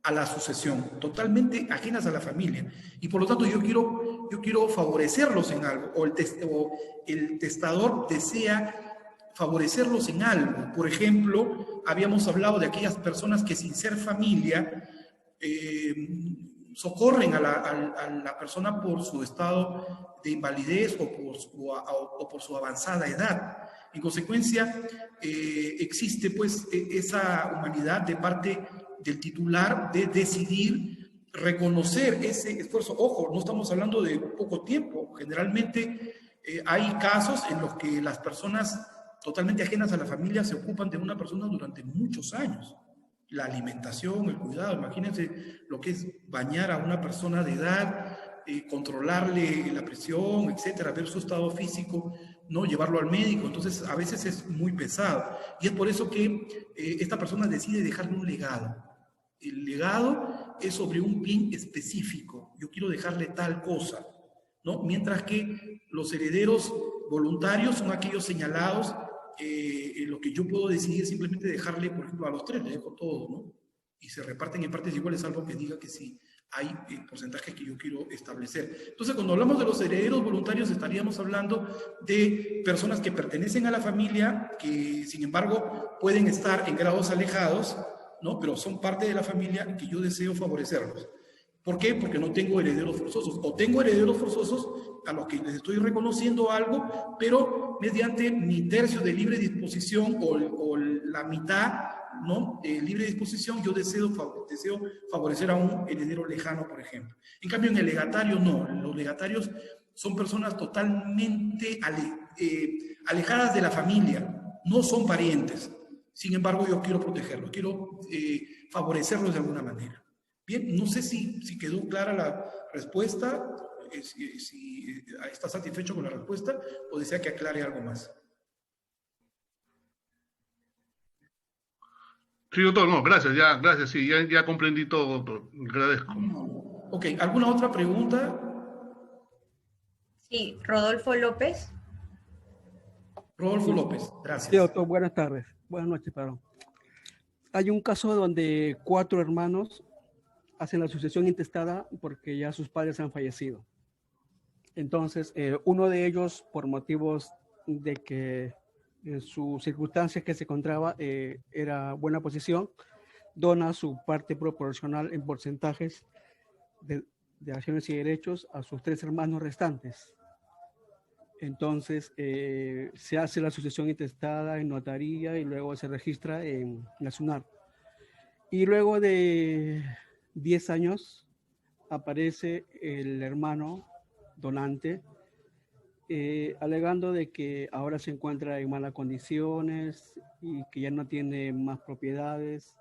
a la sucesión, totalmente ajenas a la familia. Y por lo tanto yo quiero favorecerlos en algo, o el testador desea favorecerlos en algo. Por ejemplo, habíamos hablado de aquellas personas que sin ser familia socorren a la persona por su estado de invalidez o por su avanzada edad. En consecuencia, existe pues esa humanidad de parte del titular de decidir reconocer ese esfuerzo. Ojo, no estamos hablando de poco tiempo. Generalmente hay casos en los que las personas totalmente ajenas a la familia se ocupan de una persona durante muchos años. La alimentación, el cuidado, imagínense lo que es bañar a una persona de edad, controlarle la presión, etcétera, ver su estado físico, ¿no? Llevarlo al médico. Entonces a veces es muy pesado y es por eso que esta persona decide dejarle un legado. El legado es sobre un bien específico. Yo quiero dejarle tal cosa, ¿no? Mientras que los herederos voluntarios son aquellos señalados en lo que yo puedo decidir simplemente dejarle, por ejemplo, a los 3 le dejo todo, ¿no? Y se reparten en partes iguales, salvo que diga que sí hay porcentajes que yo quiero establecer. Entonces, cuando hablamos de los herederos voluntarios, estaríamos hablando de personas que pertenecen a la familia, que sin embargo pueden estar en grados alejados, ¿no? Pero son parte de la familia y que yo deseo favorecerlos. ¿Por qué? Porque no tengo herederos forzosos. O tengo herederos forzosos a los que les estoy reconociendo algo, pero mediante mi tercio de libre disposición o la mitad, ¿no? Libre disposición, yo deseo favorecer a un heredero lejano, por ejemplo. En cambio, en el legatario no. Los legatarios son personas totalmente alejadas de la familia, no son parientes. Sin embargo, yo quiero protegerlos, quiero favorecerlos de alguna manera. Bien, no sé si quedó clara la respuesta, si está satisfecho con la respuesta o desea que aclare algo más. Sí, doctor, no, gracias, gracias, sí, ya comprendí todo, doctor, agradezco. Ok, ¿alguna otra pregunta? Sí, Rodolfo López. Rodolfo López, gracias. Sí, doctor, buenas tardes. Buenas noches, perdón. Hay un caso donde 4 hermanos hacen la sucesión intestada porque ya sus padres han fallecido. Entonces, uno de ellos, por motivos de que en sus circunstancias que se encontraba era buena posición, dona su parte proporcional en porcentajes de acciones y derechos a sus 3 hermanos restantes. Entonces, se hace la sucesión intestada en notaría y luego se registra en la SUNAT. Y luego de 10 años aparece el hermano donante alegando de que ahora se encuentra en malas condiciones y que ya no tiene más propiedades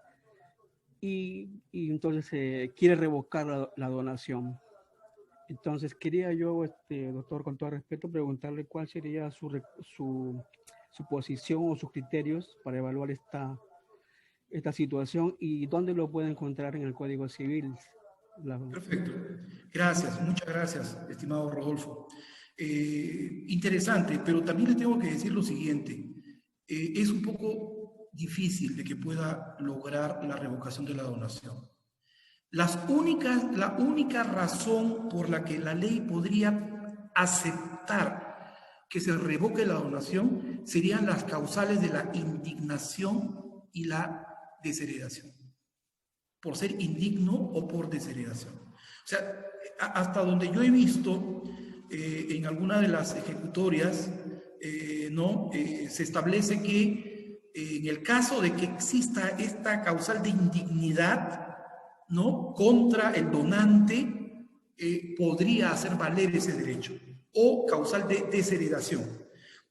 y entonces quiere revocar la donación. Entonces quería yo, doctor, con todo respeto, preguntarle cuál sería su posición o sus criterios para evaluar esta situación y dónde lo puede encontrar en el Código Civil. Perfecto. Gracias, muchas gracias, estimado Rodolfo. Interesante, pero también le tengo que decir lo siguiente. Es un poco difícil de que pueda lograr la revocación de la donación. La única razón por la que la ley podría aceptar que se revoque la donación serían las causales de la indignación y la desheredación. Por ser indigno o por desheredación. O sea, hasta donde yo he visto en alguna de las ejecutorias, se establece que en el caso de que exista esta causal de indignidad, ¿no?, contra el donante, podría hacer valer ese derecho. o causal de desheredación.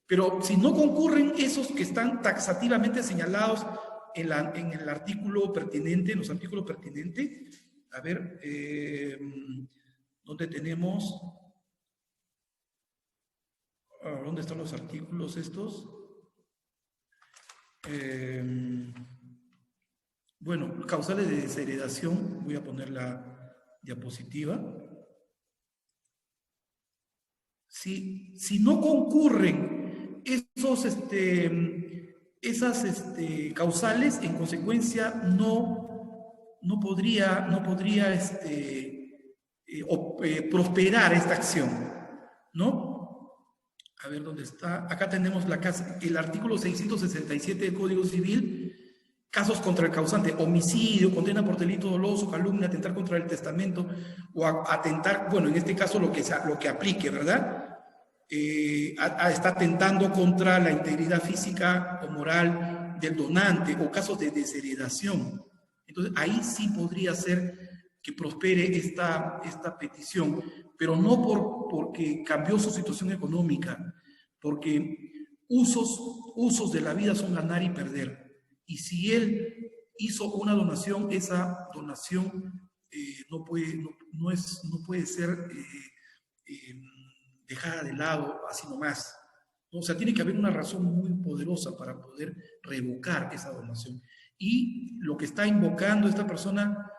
Pero si no concurren esos que están taxativamente señalados en el artículo pertinente, en los artículos pertinentes, a ver, ¿dónde tenemos? ¿Dónde están los artículos estos? Bueno, causales de desheredación, voy a poner la diapositiva. Si no concurren esas causales, en consecuencia no podría prosperar esta acción, ¿no? A ver dónde está. Acá tenemos el artículo 667 del Código Civil, casos contra el causante, homicidio, condena por delito doloso, calumnia, atentar contra el testamento, o atentar, bueno, en este caso lo que aplique, ¿verdad? Está atentando contra la integridad física o moral del donante, o casos de desheredación. Entonces, ahí sí podría ser que prospere esta petición, pero no porque cambió su situación económica, porque usos de la vida son ganar y perder. Y si él hizo una donación, esa donación no puede ser dejada de lado así nomás. O sea, tiene que haber una razón muy poderosa para poder revocar esa donación. Y lo que está invocando esta persona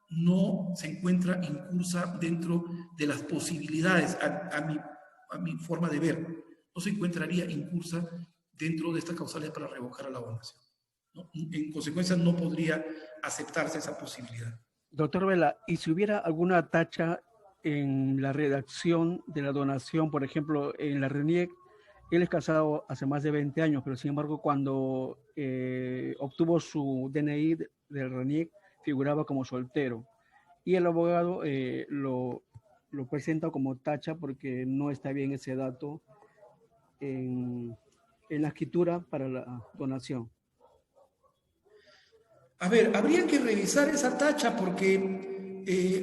no se encuentra incursa dentro de las posibilidades, a mi forma de ver, no se encontraría incursa dentro de estas causales para revocar la donación, ¿no? En consecuencia, no podría aceptarse esa posibilidad. Doctor Vela, ¿y si hubiera alguna tacha en la redacción de la donación, por ejemplo, en la RENIEC? Él es casado hace más de 20 años, pero sin embargo, cuando obtuvo su DNI del RENIEC, figuraba como soltero. Y el abogado lo presenta como tacha porque no está bien ese dato en la escritura para la donación. A ver, habría que revisar esa tacha porque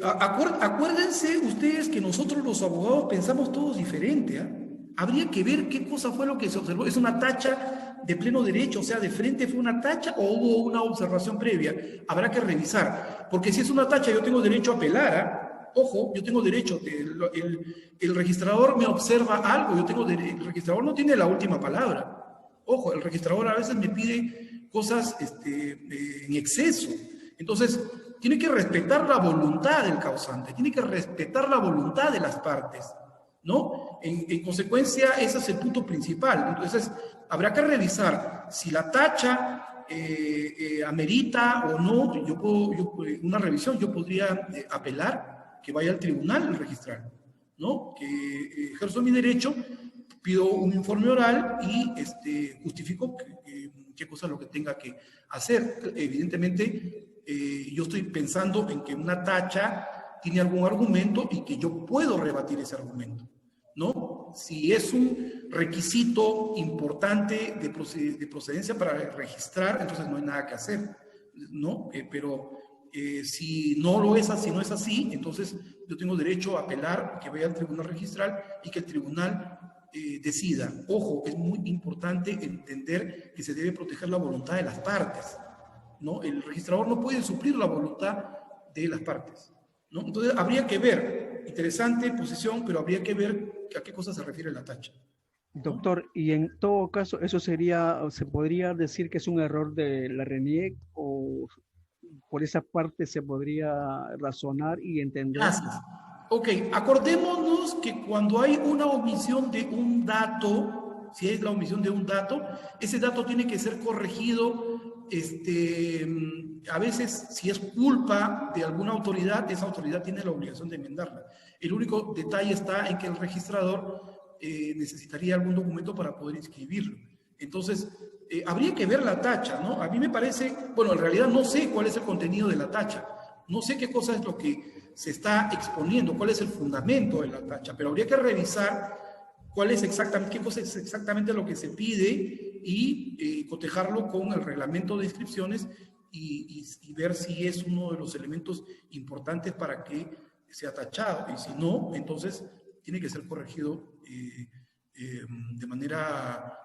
acuérdense ustedes que nosotros los abogados pensamos todos diferente, ¿eh? Habría que ver qué cosa fue lo que se observó. ¿Es una tacha de pleno derecho? O sea, ¿de frente fue una tacha o hubo una observación previa? Habrá que revisar. Porque si es una tacha, yo tengo derecho a apelar, ¿eh? Ojo, yo tengo derecho. El registrador me observa algo. El registrador no tiene la última palabra. Ojo, el registrador a veces me pide cosas en exceso. Entonces, tiene que respetar la voluntad del causante. Tiene que respetar la voluntad de las partes, ¿no? En consecuencia, ese es el punto principal. Entonces, habrá que revisar si la tacha amerita o no. Una revisión, yo podría apelar, que vaya al tribunal el registrar, ¿no? Que ejerzo mi derecho, pido un informe oral y justifico qué cosa es lo que tenga que hacer. Evidentemente, yo estoy pensando en que una tacha tiene algún argumento y que yo puedo rebatir ese argumento, ¿no? Si es un requisito importante de procedencia para registrar, entonces no hay nada que hacer, ¿no? Pero si no lo es así, no es así, entonces yo tengo derecho a apelar, que vaya al tribunal registral y que el tribunal decida. Ojo, es muy importante entender que se debe proteger la voluntad de las partes, ¿no? El registrador no puede suplir la voluntad de las partes, ¿no? Entonces habría que ver, interesante posición, pero habría que ver a qué cosa se refiere la tacha, ¿no? Doctor, y en todo caso, ¿eso se podría decir que es un error de la RENIEC o por esa parte se podría razonar y entender? Gracias. Ok, acordémonos que cuando hay una omisión de un dato, si es la omisión de un dato, ese dato tiene que ser corregido. A veces, si es culpa de alguna autoridad, esa autoridad tiene la obligación de enmendarla. El único detalle está en que el registrador necesitaría algún documento para poder inscribirlo. Entonces, habría que ver la tacha, ¿no? A mí me parece, bueno, en realidad no sé cuál es el contenido de la tacha, no sé qué cosa es lo que se está exponiendo, cuál es el fundamento de la tacha, pero habría que revisar qué cosa es exactamente lo que se pide y cotejarlo con el reglamento de inscripciones y ver si es uno de los elementos importantes para que sea tachado. Y si no, entonces tiene que ser corregido de manera,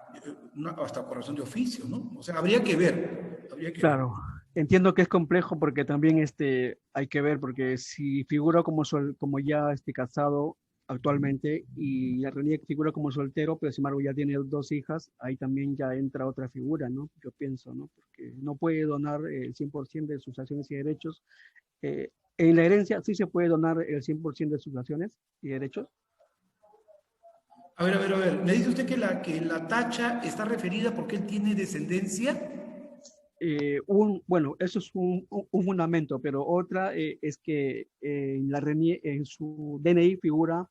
hasta corrección de oficio, ¿no? O sea, habría que ver. Claro, entiendo que es complejo porque también hay que ver, porque si figura como ya casado actualmente y la realidad figura como soltero, pero sin embargo ya tiene 2 hijas, ahí también ya entra otra figura, ¿no? Yo pienso, ¿no? Porque no puede donar el 100% de sus acciones y derechos. En la herencia sí se puede donar el 100% de sus acciones y derechos. A ver. ¿Me dice usted que la tacha está referida porque él tiene descendencia? Bueno, eso es un fundamento, pero otra es que en su DNI figura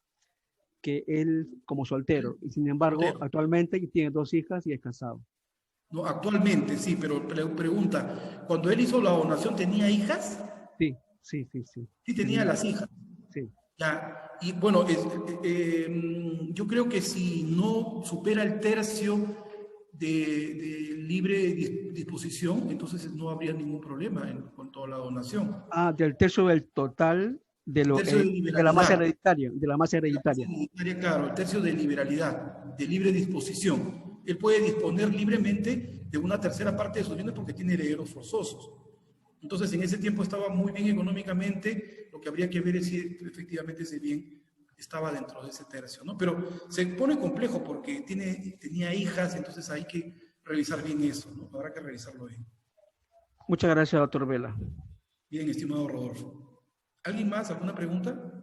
que él como soltero, y sin embargo, Soltero. actualmente tiene 2 hijas y es casado. No, actualmente sí, pero pregunta, ¿cuando él hizo la donación tenía hijas? Sí. Sí, tenía las hijas. Sí. Ya, y bueno, yo creo que si no supera el tercio de libre disposición, entonces no habría ningún problema en cuanto a la donación. Del tercio del total de la masa hereditaria. Claro, el tercio de liberalidad, de libre disposición. Él puede disponer libremente de una tercera parte de sus bienes porque tiene herederos forzosos. Entonces, en ese tiempo estaba muy bien económicamente, lo que habría que ver es si efectivamente ese bien estaba dentro de ese tercio, ¿no? Pero se pone complejo porque tenía hijas, entonces hay que revisar bien eso, ¿no? Habrá que revisarlo bien. Muchas gracias, doctor Vela. Bien, estimado Rodolfo. ¿Alguien más? ¿Alguna pregunta?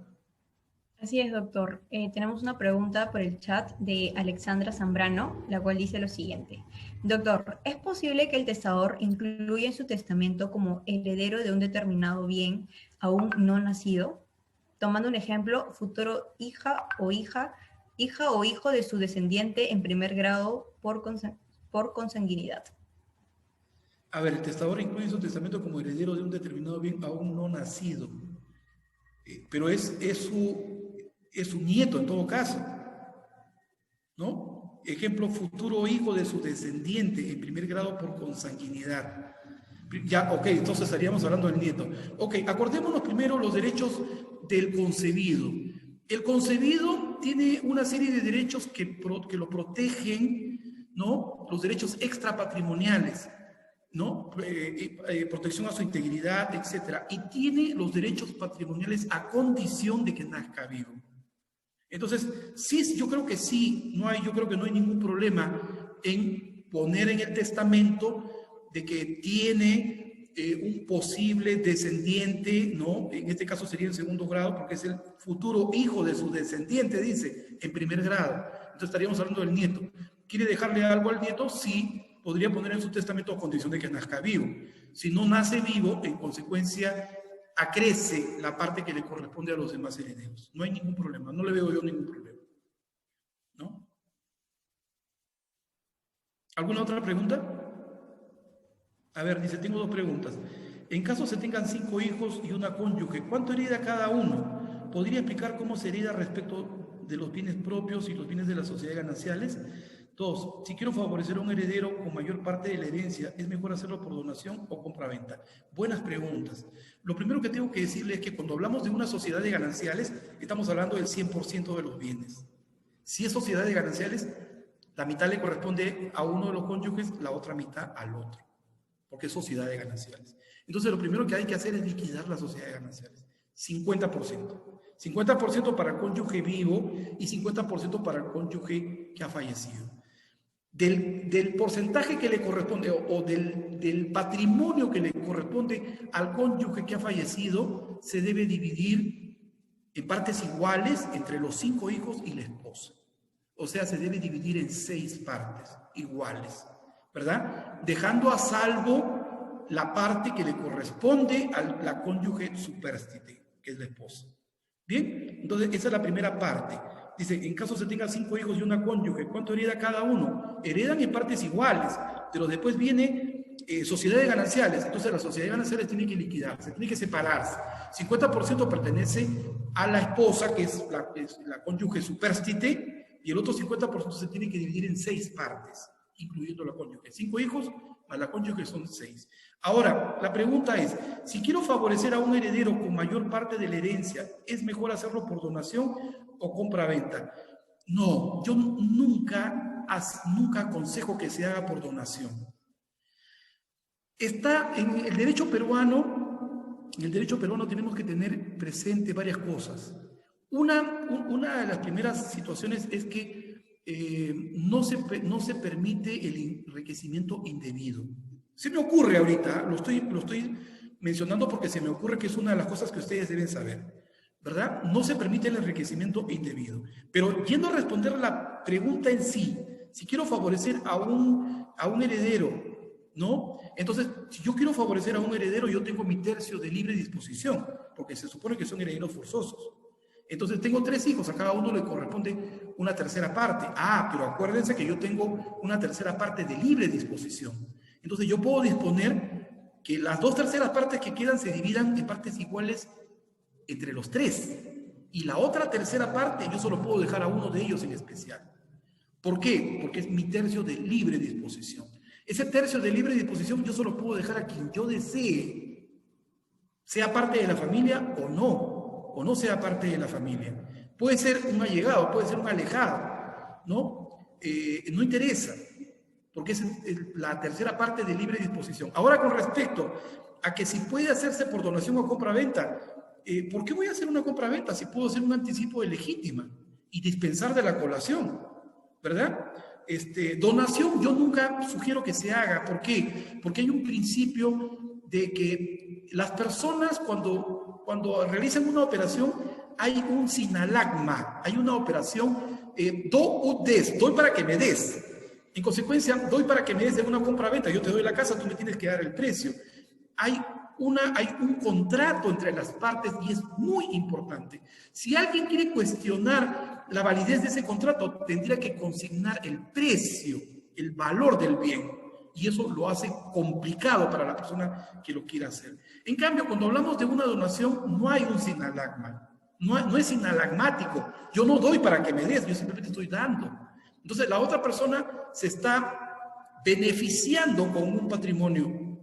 Así es, doctor. Tenemos una pregunta por el chat de Alexandra Zambrano, la cual dice lo siguiente. Doctor, ¿es posible que el testador incluya en su testamento como heredero de un determinado bien aún no nacido? Tomando un ejemplo, futuro hija o hijo de su descendiente en primer grado por consanguinidad. A ver, el testador incluye en su testamento como heredero de un determinado bien aún no nacido. Pero es su nieto en todo caso, ¿no? Ejemplo, futuro hijo de su descendiente en primer grado por consanguinidad. Ya, ok, entonces estaríamos hablando del nieto. Ok, acordémonos primero los derechos del concebido. El concebido tiene una serie de derechos que lo protegen, ¿no? Los derechos extrapatrimoniales, ¿no? Protección a su integridad, etcétera. Y tiene los derechos patrimoniales a condición de que nazca vivo. Entonces, sí, yo creo que sí, yo creo que no hay ningún problema en poner en el testamento de que tiene un posible descendiente, ¿no? En este caso sería en segundo grado, porque es el futuro hijo de su descendiente, dice, en primer grado. Entonces estaríamos hablando del nieto. ¿Quiere dejarle algo al nieto? Sí, podría poner en su testamento a condición de que nazca vivo. Si no nace vivo, en consecuencia, acrece la parte que le corresponde a los demás herederos. No hay ningún problema, no le veo yo ningún problema, ¿no? ¿Alguna otra pregunta? A ver, dice, tengo 2 preguntas. En caso se tengan 5 hijos y una cónyuge, ¿cuánto hereda cada uno? ¿Podría explicar cómo se hereda respecto de los bienes propios y los bienes de las sociedades gananciales? 2, si quiero favorecer a un heredero con mayor parte de la herencia, ¿es mejor hacerlo por donación o compraventa? Buenas preguntas. Lo primero que tengo que decirle es que cuando hablamos de una sociedad de gananciales, estamos hablando del 100% de los bienes. Si es sociedad de gananciales, la mitad le corresponde a uno de los cónyuges, la otra mitad al otro, porque es sociedad de gananciales. Entonces, lo primero que hay que hacer es liquidar la sociedad de gananciales. 50%. 50% para el cónyuge vivo y 50% para el cónyuge que ha fallecido. Del porcentaje que le corresponde o del patrimonio que le corresponde al cónyuge que ha fallecido, se debe dividir en partes iguales entre los 5 hijos y la esposa. O sea, se debe dividir en 6 partes iguales, ¿verdad? Dejando a salvo la parte que le corresponde a la cónyuge supérstite, que es la esposa. Bien, entonces esa es la primera parte. Dice, en caso se tengan 5 hijos y una cónyuge, ¿cuánto hereda cada uno? Heredan en partes iguales, pero después viene sociedades gananciales. Entonces las sociedades gananciales tienen que liquidarse, tienen que separarse. 50% pertenece a la esposa, que es la cónyuge supérstite, y el otro 50% se tiene que dividir en 6 partes, incluyendo la cónyuge. 5 hijos más la cónyuge son 6. Ahora, la pregunta es, si quiero favorecer a un heredero con mayor parte de la herencia, ¿es mejor hacerlo por donación o compra-venta? No, yo nunca aconsejo que se haga por donación. Está en el derecho peruano tenemos que tener presente varias cosas. Una de las primeras situaciones es que no se permite el enriquecimiento indebido. Se me ocurre ahorita, lo estoy mencionando porque se me ocurre que es una de las cosas que ustedes deben saber, ¿verdad? No se permite el enriquecimiento indebido. Pero yendo a responder la pregunta en sí, si quiero favorecer a un heredero, ¿no? Entonces, si yo quiero favorecer a un heredero, yo tengo mi tercio de libre disposición, porque se supone que son herederos forzosos. Entonces, tengo 3 hijos, a cada uno le corresponde una tercera parte. Ah, pero acuérdense que yo tengo una tercera parte de libre disposición. Entonces, yo puedo disponer que las 2 terceras partes que quedan se dividan en partes iguales entre los 3. Y la otra tercera parte yo solo puedo dejar a uno de ellos en especial. ¿Por qué? Porque es mi tercio de libre disposición. Ese tercio de libre disposición yo solo puedo dejar a quien yo desee, sea parte de la familia o no sea parte de la familia. Puede ser un allegado, puede ser un alejado, ¿no? No interesa, porque es la tercera parte de libre disposición. Ahora, con respecto a que si puede hacerse por donación o compra-venta, ¿por qué voy a hacer una compra-venta si puedo hacer un anticipo de legítima y dispensar de la colación? ¿Verdad? Donación yo nunca sugiero que se haga. ¿Por qué? Porque hay un principio de que las personas cuando realizan una operación hay un sinalagma, hay una operación do ut des, doy para que me des. En consecuencia, doy para que me des de una compra-venta. Yo te doy la casa, tú me tienes que dar el precio. Hay un contrato entre las partes y es muy importante. Si alguien quiere cuestionar la validez de ese contrato, tendría que consignar el precio, el valor del bien. Y eso lo hace complicado para la persona que lo quiera hacer. En cambio, cuando hablamos de una donación, no hay un sinalagma. No es sinalagmático. Yo no doy para que me des, yo simplemente estoy dando. Entonces, la otra persona se está beneficiando con un patrimonio.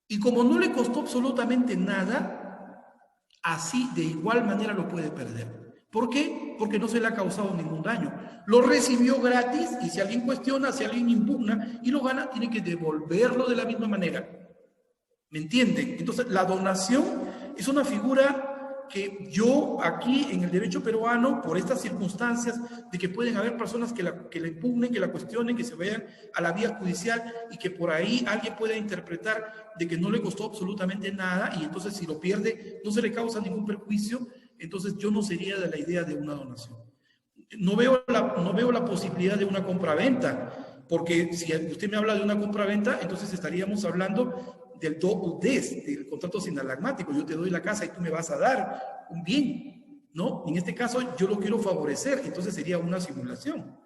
Y como no le costó absolutamente nada, así de igual manera lo puede perder. ¿Por qué? Porque no se le ha causado ningún daño. Lo recibió gratis y si alguien cuestiona, si alguien impugna y lo gana, tiene que devolverlo de la misma manera. ¿Me entienden? Entonces, la donación es una figura que yo aquí en el derecho peruano, por estas circunstancias de que pueden haber personas que la impugnen, que la cuestionen, que se vayan a la vía judicial y que por ahí alguien pueda interpretar de que no le costó absolutamente nada y entonces si lo pierde no se le causa ningún perjuicio, entonces yo no sería de la idea de una donación. No veo la posibilidad de una compraventa, porque si usted me habla de una compraventa, entonces estaríamos hablando del do ut des, del contrato sinalagmático. Yo te doy la casa y tú me vas a dar un bien, ¿no? En este caso yo lo quiero favorecer, entonces sería una simulación.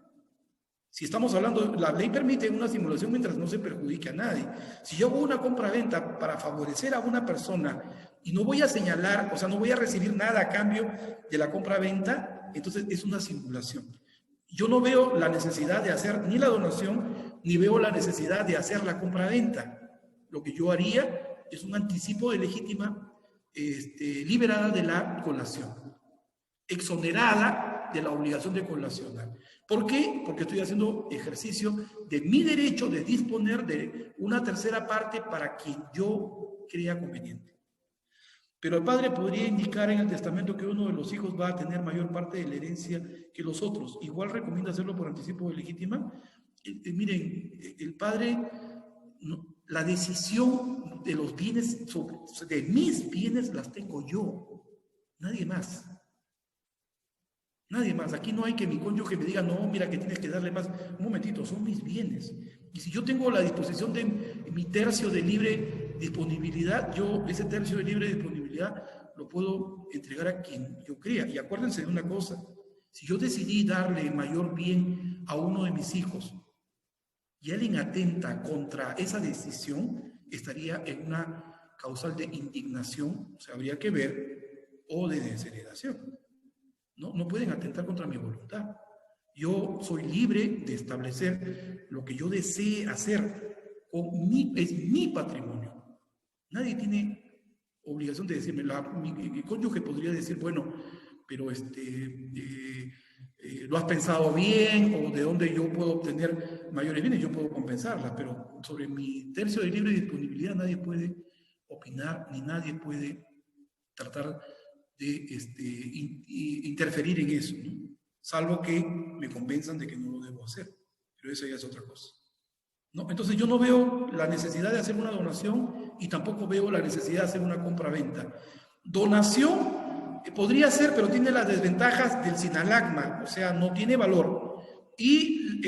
Si estamos hablando, la ley permite una simulación mientras no se perjudique a nadie. Si yo hago una compra-venta para favorecer a una persona y no voy a señalar, o sea, no voy a recibir nada a cambio de la compra-venta, entonces es una simulación. Yo no veo la necesidad de hacer ni la donación, ni veo la necesidad de hacer la compra-venta. Lo que yo haría es un anticipo de legítima liberada de la colación, exonerada de la obligación de colacionar. ¿Por qué? Porque estoy haciendo ejercicio de mi derecho de disponer de una tercera parte para quien yo crea conveniente. Pero el padre podría indicar en el testamento que uno de los hijos va a tener mayor parte de la herencia que los otros. Igual recomienda hacerlo por anticipo de legítima. Miren, el padre... la decisión de los bienes, de mis bienes, las tengo yo. Nadie más. Nadie más. Aquí no hay que mi cónyuge me diga, no, mira que tienes que darle más. Un momentito, son mis bienes. Y si yo tengo la disposición de mi tercio de libre disponibilidad, yo ese tercio de libre disponibilidad lo puedo entregar a quien yo crea. Y acuérdense de una cosa, si yo decidí darle mayor bien a uno de mis hijos, y alguien atenta contra esa decisión, estaría en una causal de indignación, o sea, habría que ver, o de desheredación. No pueden atentar contra mi voluntad. Yo soy libre de establecer lo que yo desee hacer es mi patrimonio. Nadie tiene obligación de decirme, mi cónyuge podría decir, bueno, pero lo has pensado bien, o de dónde yo puedo obtener mayores bienes, yo puedo compensarlas, pero sobre mi tercio de libre disponibilidad nadie puede opinar, ni nadie puede tratar de interferir en eso, ¿no? Salvo que me convenzan de que no lo debo hacer, pero eso ya es otra cosa, ¿no? Entonces yo no veo la necesidad de hacer una donación y tampoco veo la necesidad de hacer una compra-venta. Donación podría ser, pero tiene las desventajas del sinalagma, o sea, no tiene valor. Y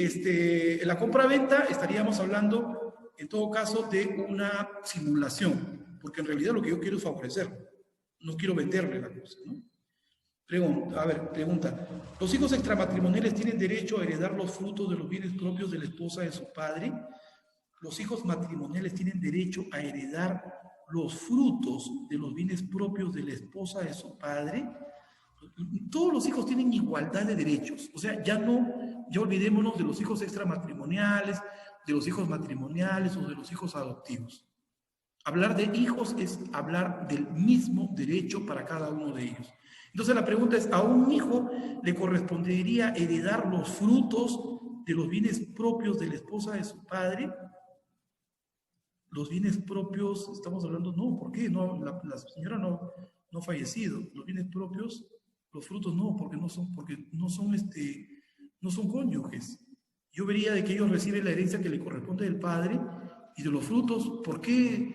la compra-venta estaríamos hablando, en todo caso, de una simulación, porque en realidad lo que yo quiero es favorecer, no quiero venderle la cosa, ¿no? Pregunta. ¿Los hijos extramatrimoniales tienen derecho a heredar los frutos de los bienes propios de la esposa de su padre? Los hijos matrimoniales tienen derecho a heredar los frutos de los bienes propios de la esposa de su padre. Todos los hijos tienen igualdad de derechos. O sea, ya olvidémonos de los hijos extramatrimoniales, de los hijos matrimoniales o de los hijos adoptivos. Hablar de hijos es hablar del mismo derecho para cada uno de ellos. Entonces la pregunta es, ¿a un hijo le correspondería heredar los frutos de los bienes propios de la esposa de su padre? Los bienes propios, estamos hablando, no, ¿por qué? No, la señora no ha fallecido. Los bienes propios, los frutos no, porque no son cónyuges. Yo vería de que ellos reciben la herencia que le corresponde del padre y de los frutos. ¿Por qué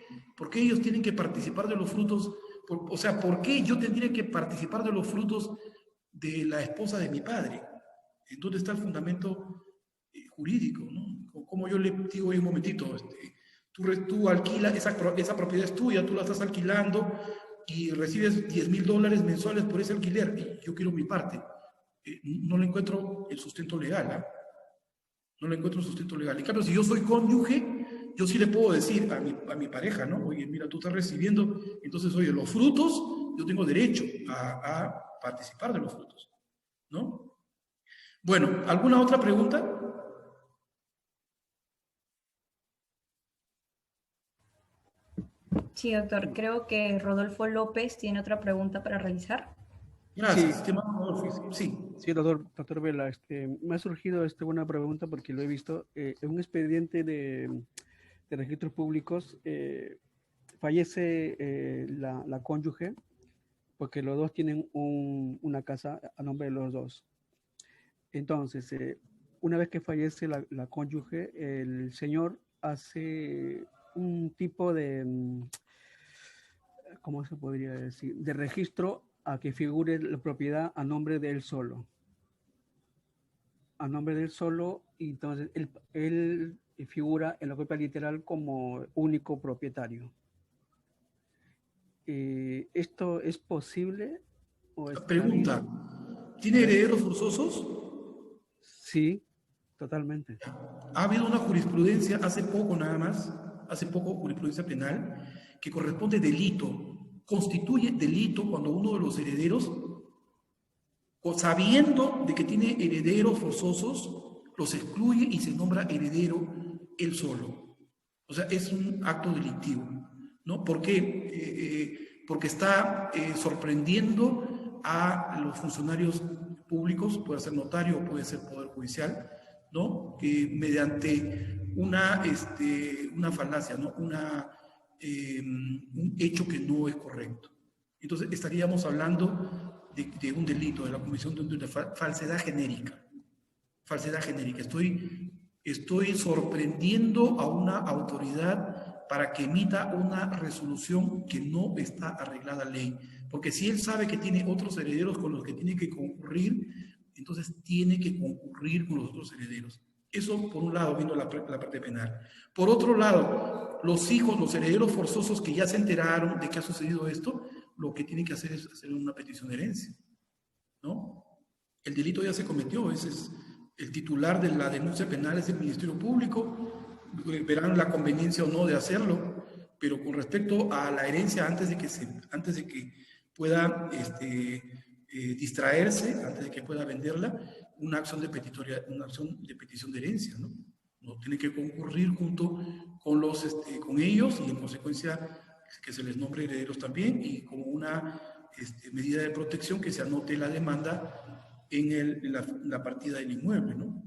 ellos tienen que participar de los frutos? O sea, ¿por qué yo tendría que participar de los frutos de la esposa de mi padre? ¿En dónde está el fundamento jurídico, ¿no? Como yo le digo un momentito, tú alquilas, esa propiedad es tuya, tú la estás alquilando y recibes $10,000 mensuales por ese alquiler y yo quiero mi parte. No le encuentro el sustento legal, ¿eh? No le encuentro el sustento legal. En cambio, si yo soy cónyuge, yo sí le puedo decir a mi pareja, ¿no? Oye, mira, tú estás recibiendo, entonces, oye, los frutos, yo tengo derecho a participar de los frutos, ¿no? Bueno, ¿alguna otra pregunta? Sí, doctor. Creo que Rodolfo López tiene otra pregunta para realizar. Gracias, Sí. estimado Rodolfo. Sí. Sí, doctor Vela, me ha surgido una pregunta porque lo he visto en un expediente de registros públicos. Fallece la cónyuge porque los dos tienen una casa a nombre de los dos. Entonces, una vez que fallece la cónyuge, el señor hace un tipo de, ¿cómo se podría decir?, de registro a que figure la propiedad a nombre de él solo. A nombre de él solo, y entonces él figura en la copia literal como único propietario. ¿Esto es posible? Pregunta, ¿tiene herederos forzosos? Sí, totalmente. Ha habido una jurisprudencia hace poco nada más, hace poco jurisprudencia penal, que corresponde delito, constituye delito cuando uno de los herederos, sabiendo de que tiene herederos forzosos, los excluye y se nombra heredero él solo. O sea, es un acto delictivo, ¿no? ¿Por qué? Porque está sorprendiendo a los funcionarios públicos, puede ser notario o puede ser poder judicial, ¿no? mediante una falacia, ¿no? Un hecho que no es correcto. Entonces estaríamos hablando de un delito, de la comisión de una falsedad genérica. Falsedad genérica. Estoy sorprendiendo a una autoridad para que emita una resolución que no está arreglada a ley. Porque si él sabe que tiene otros herederos con los que tiene que concurrir, entonces tiene que concurrir con los otros herederos. Eso por un lado, viendo la parte penal. Por otro lado, los hijos, los herederos forzosos que ya se enteraron de que ha sucedido esto, lo que tienen que hacer es hacer una petición de herencia, ¿no? El delito ya se cometió, ese es el titular de la denuncia penal, es el Ministerio Público, verán la conveniencia o no de hacerlo, pero con respecto a la herencia, antes de que pueda distraerse, antes de que pueda venderla, una acción de petición de herencia, ¿no? ¿no? Tiene que concurrir junto con, con ellos y en consecuencia que se les nombre herederos también y como una medida de protección que se anote la demanda en la partida del inmueble, ¿no?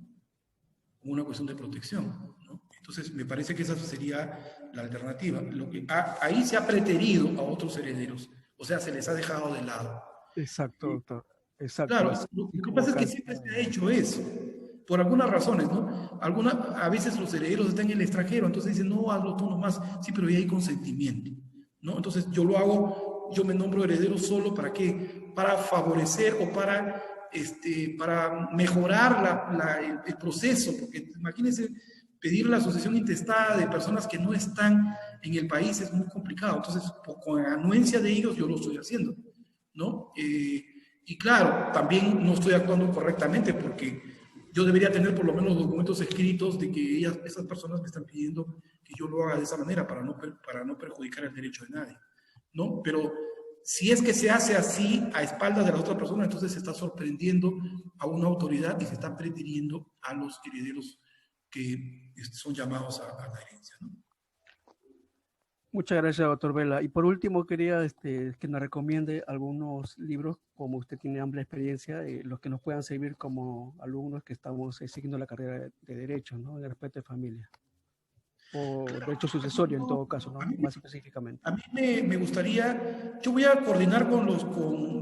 Como una cuestión de protección, ¿no? Entonces, me parece que esa sería la alternativa. Ahí se ha preterido a otros herederos, o sea, se les ha dejado de lado. Exacto, doctor. Exacto. Claro, lo que pasa es que siempre se ha hecho eso, por algunas razones, ¿no? A veces los herederos están en el extranjero, entonces dicen, no, hazlo tú nomás, sí, pero ya hay consentimiento, ¿no? Entonces yo lo hago, yo me nombro heredero solo, ¿para qué? Para favorecer o para mejorar el proceso, porque imagínense, pedir la sucesión intestada de personas que no están en el país es muy complicado, entonces con anuencia de ellos yo lo estoy haciendo, ¿no? Y claro, también no estoy actuando correctamente porque yo debería tener por lo menos documentos escritos de que esas personas me están pidiendo que yo lo haga de esa manera para no perjudicar el derecho de nadie, ¿no? Pero si es que se hace así a espaldas de la otra persona, entonces se está sorprendiendo a una autoridad y se está preteriendo a los herederos que son llamados a la herencia, ¿no? Muchas gracias, doctor Vela. Y por último, quería que nos recomiende algunos libros, como usted tiene amplia experiencia, los que nos puedan servir como alumnos que estamos siguiendo la carrera de Derecho, ¿no? De respeto de familia. O derecho sucesorio, en todo caso, ¿no? Más específicamente. A mí me gustaría, yo voy a coordinar con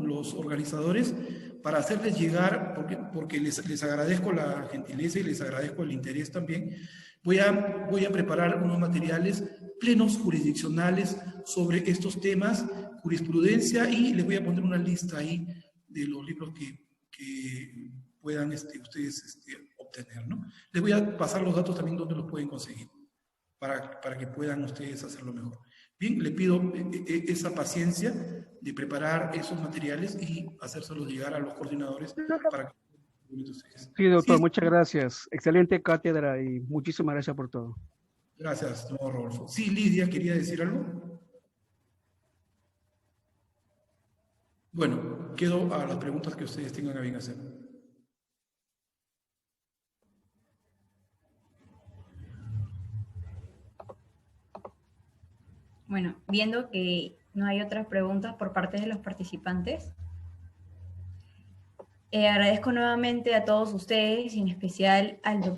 los organizadores para hacerles llegar, porque les agradezco la gentileza y les agradezco el interés también. Voy a preparar unos materiales plenos jurisdiccionales sobre estos temas, jurisprudencia, y les voy a poner una lista ahí de los libros que puedan ustedes obtener, ¿no? Les voy a pasar los datos también donde los pueden conseguir, para que puedan ustedes hacerlo mejor. Bien, le pido esa paciencia de preparar esos materiales y hacérselos llegar a los coordinadores para que... Sí, doctor, Sí, muchas gracias. Excelente cátedra y muchísimas gracias por todo. gracias, don Rodolfo. Sí, Lidia, ¿quería decir algo? Bueno, quedo a las preguntas que ustedes tengan a bien hacer. Bueno, viendo que no hay otras preguntas por parte de los participantes, agradezco nuevamente a todos ustedes y en especial al doctor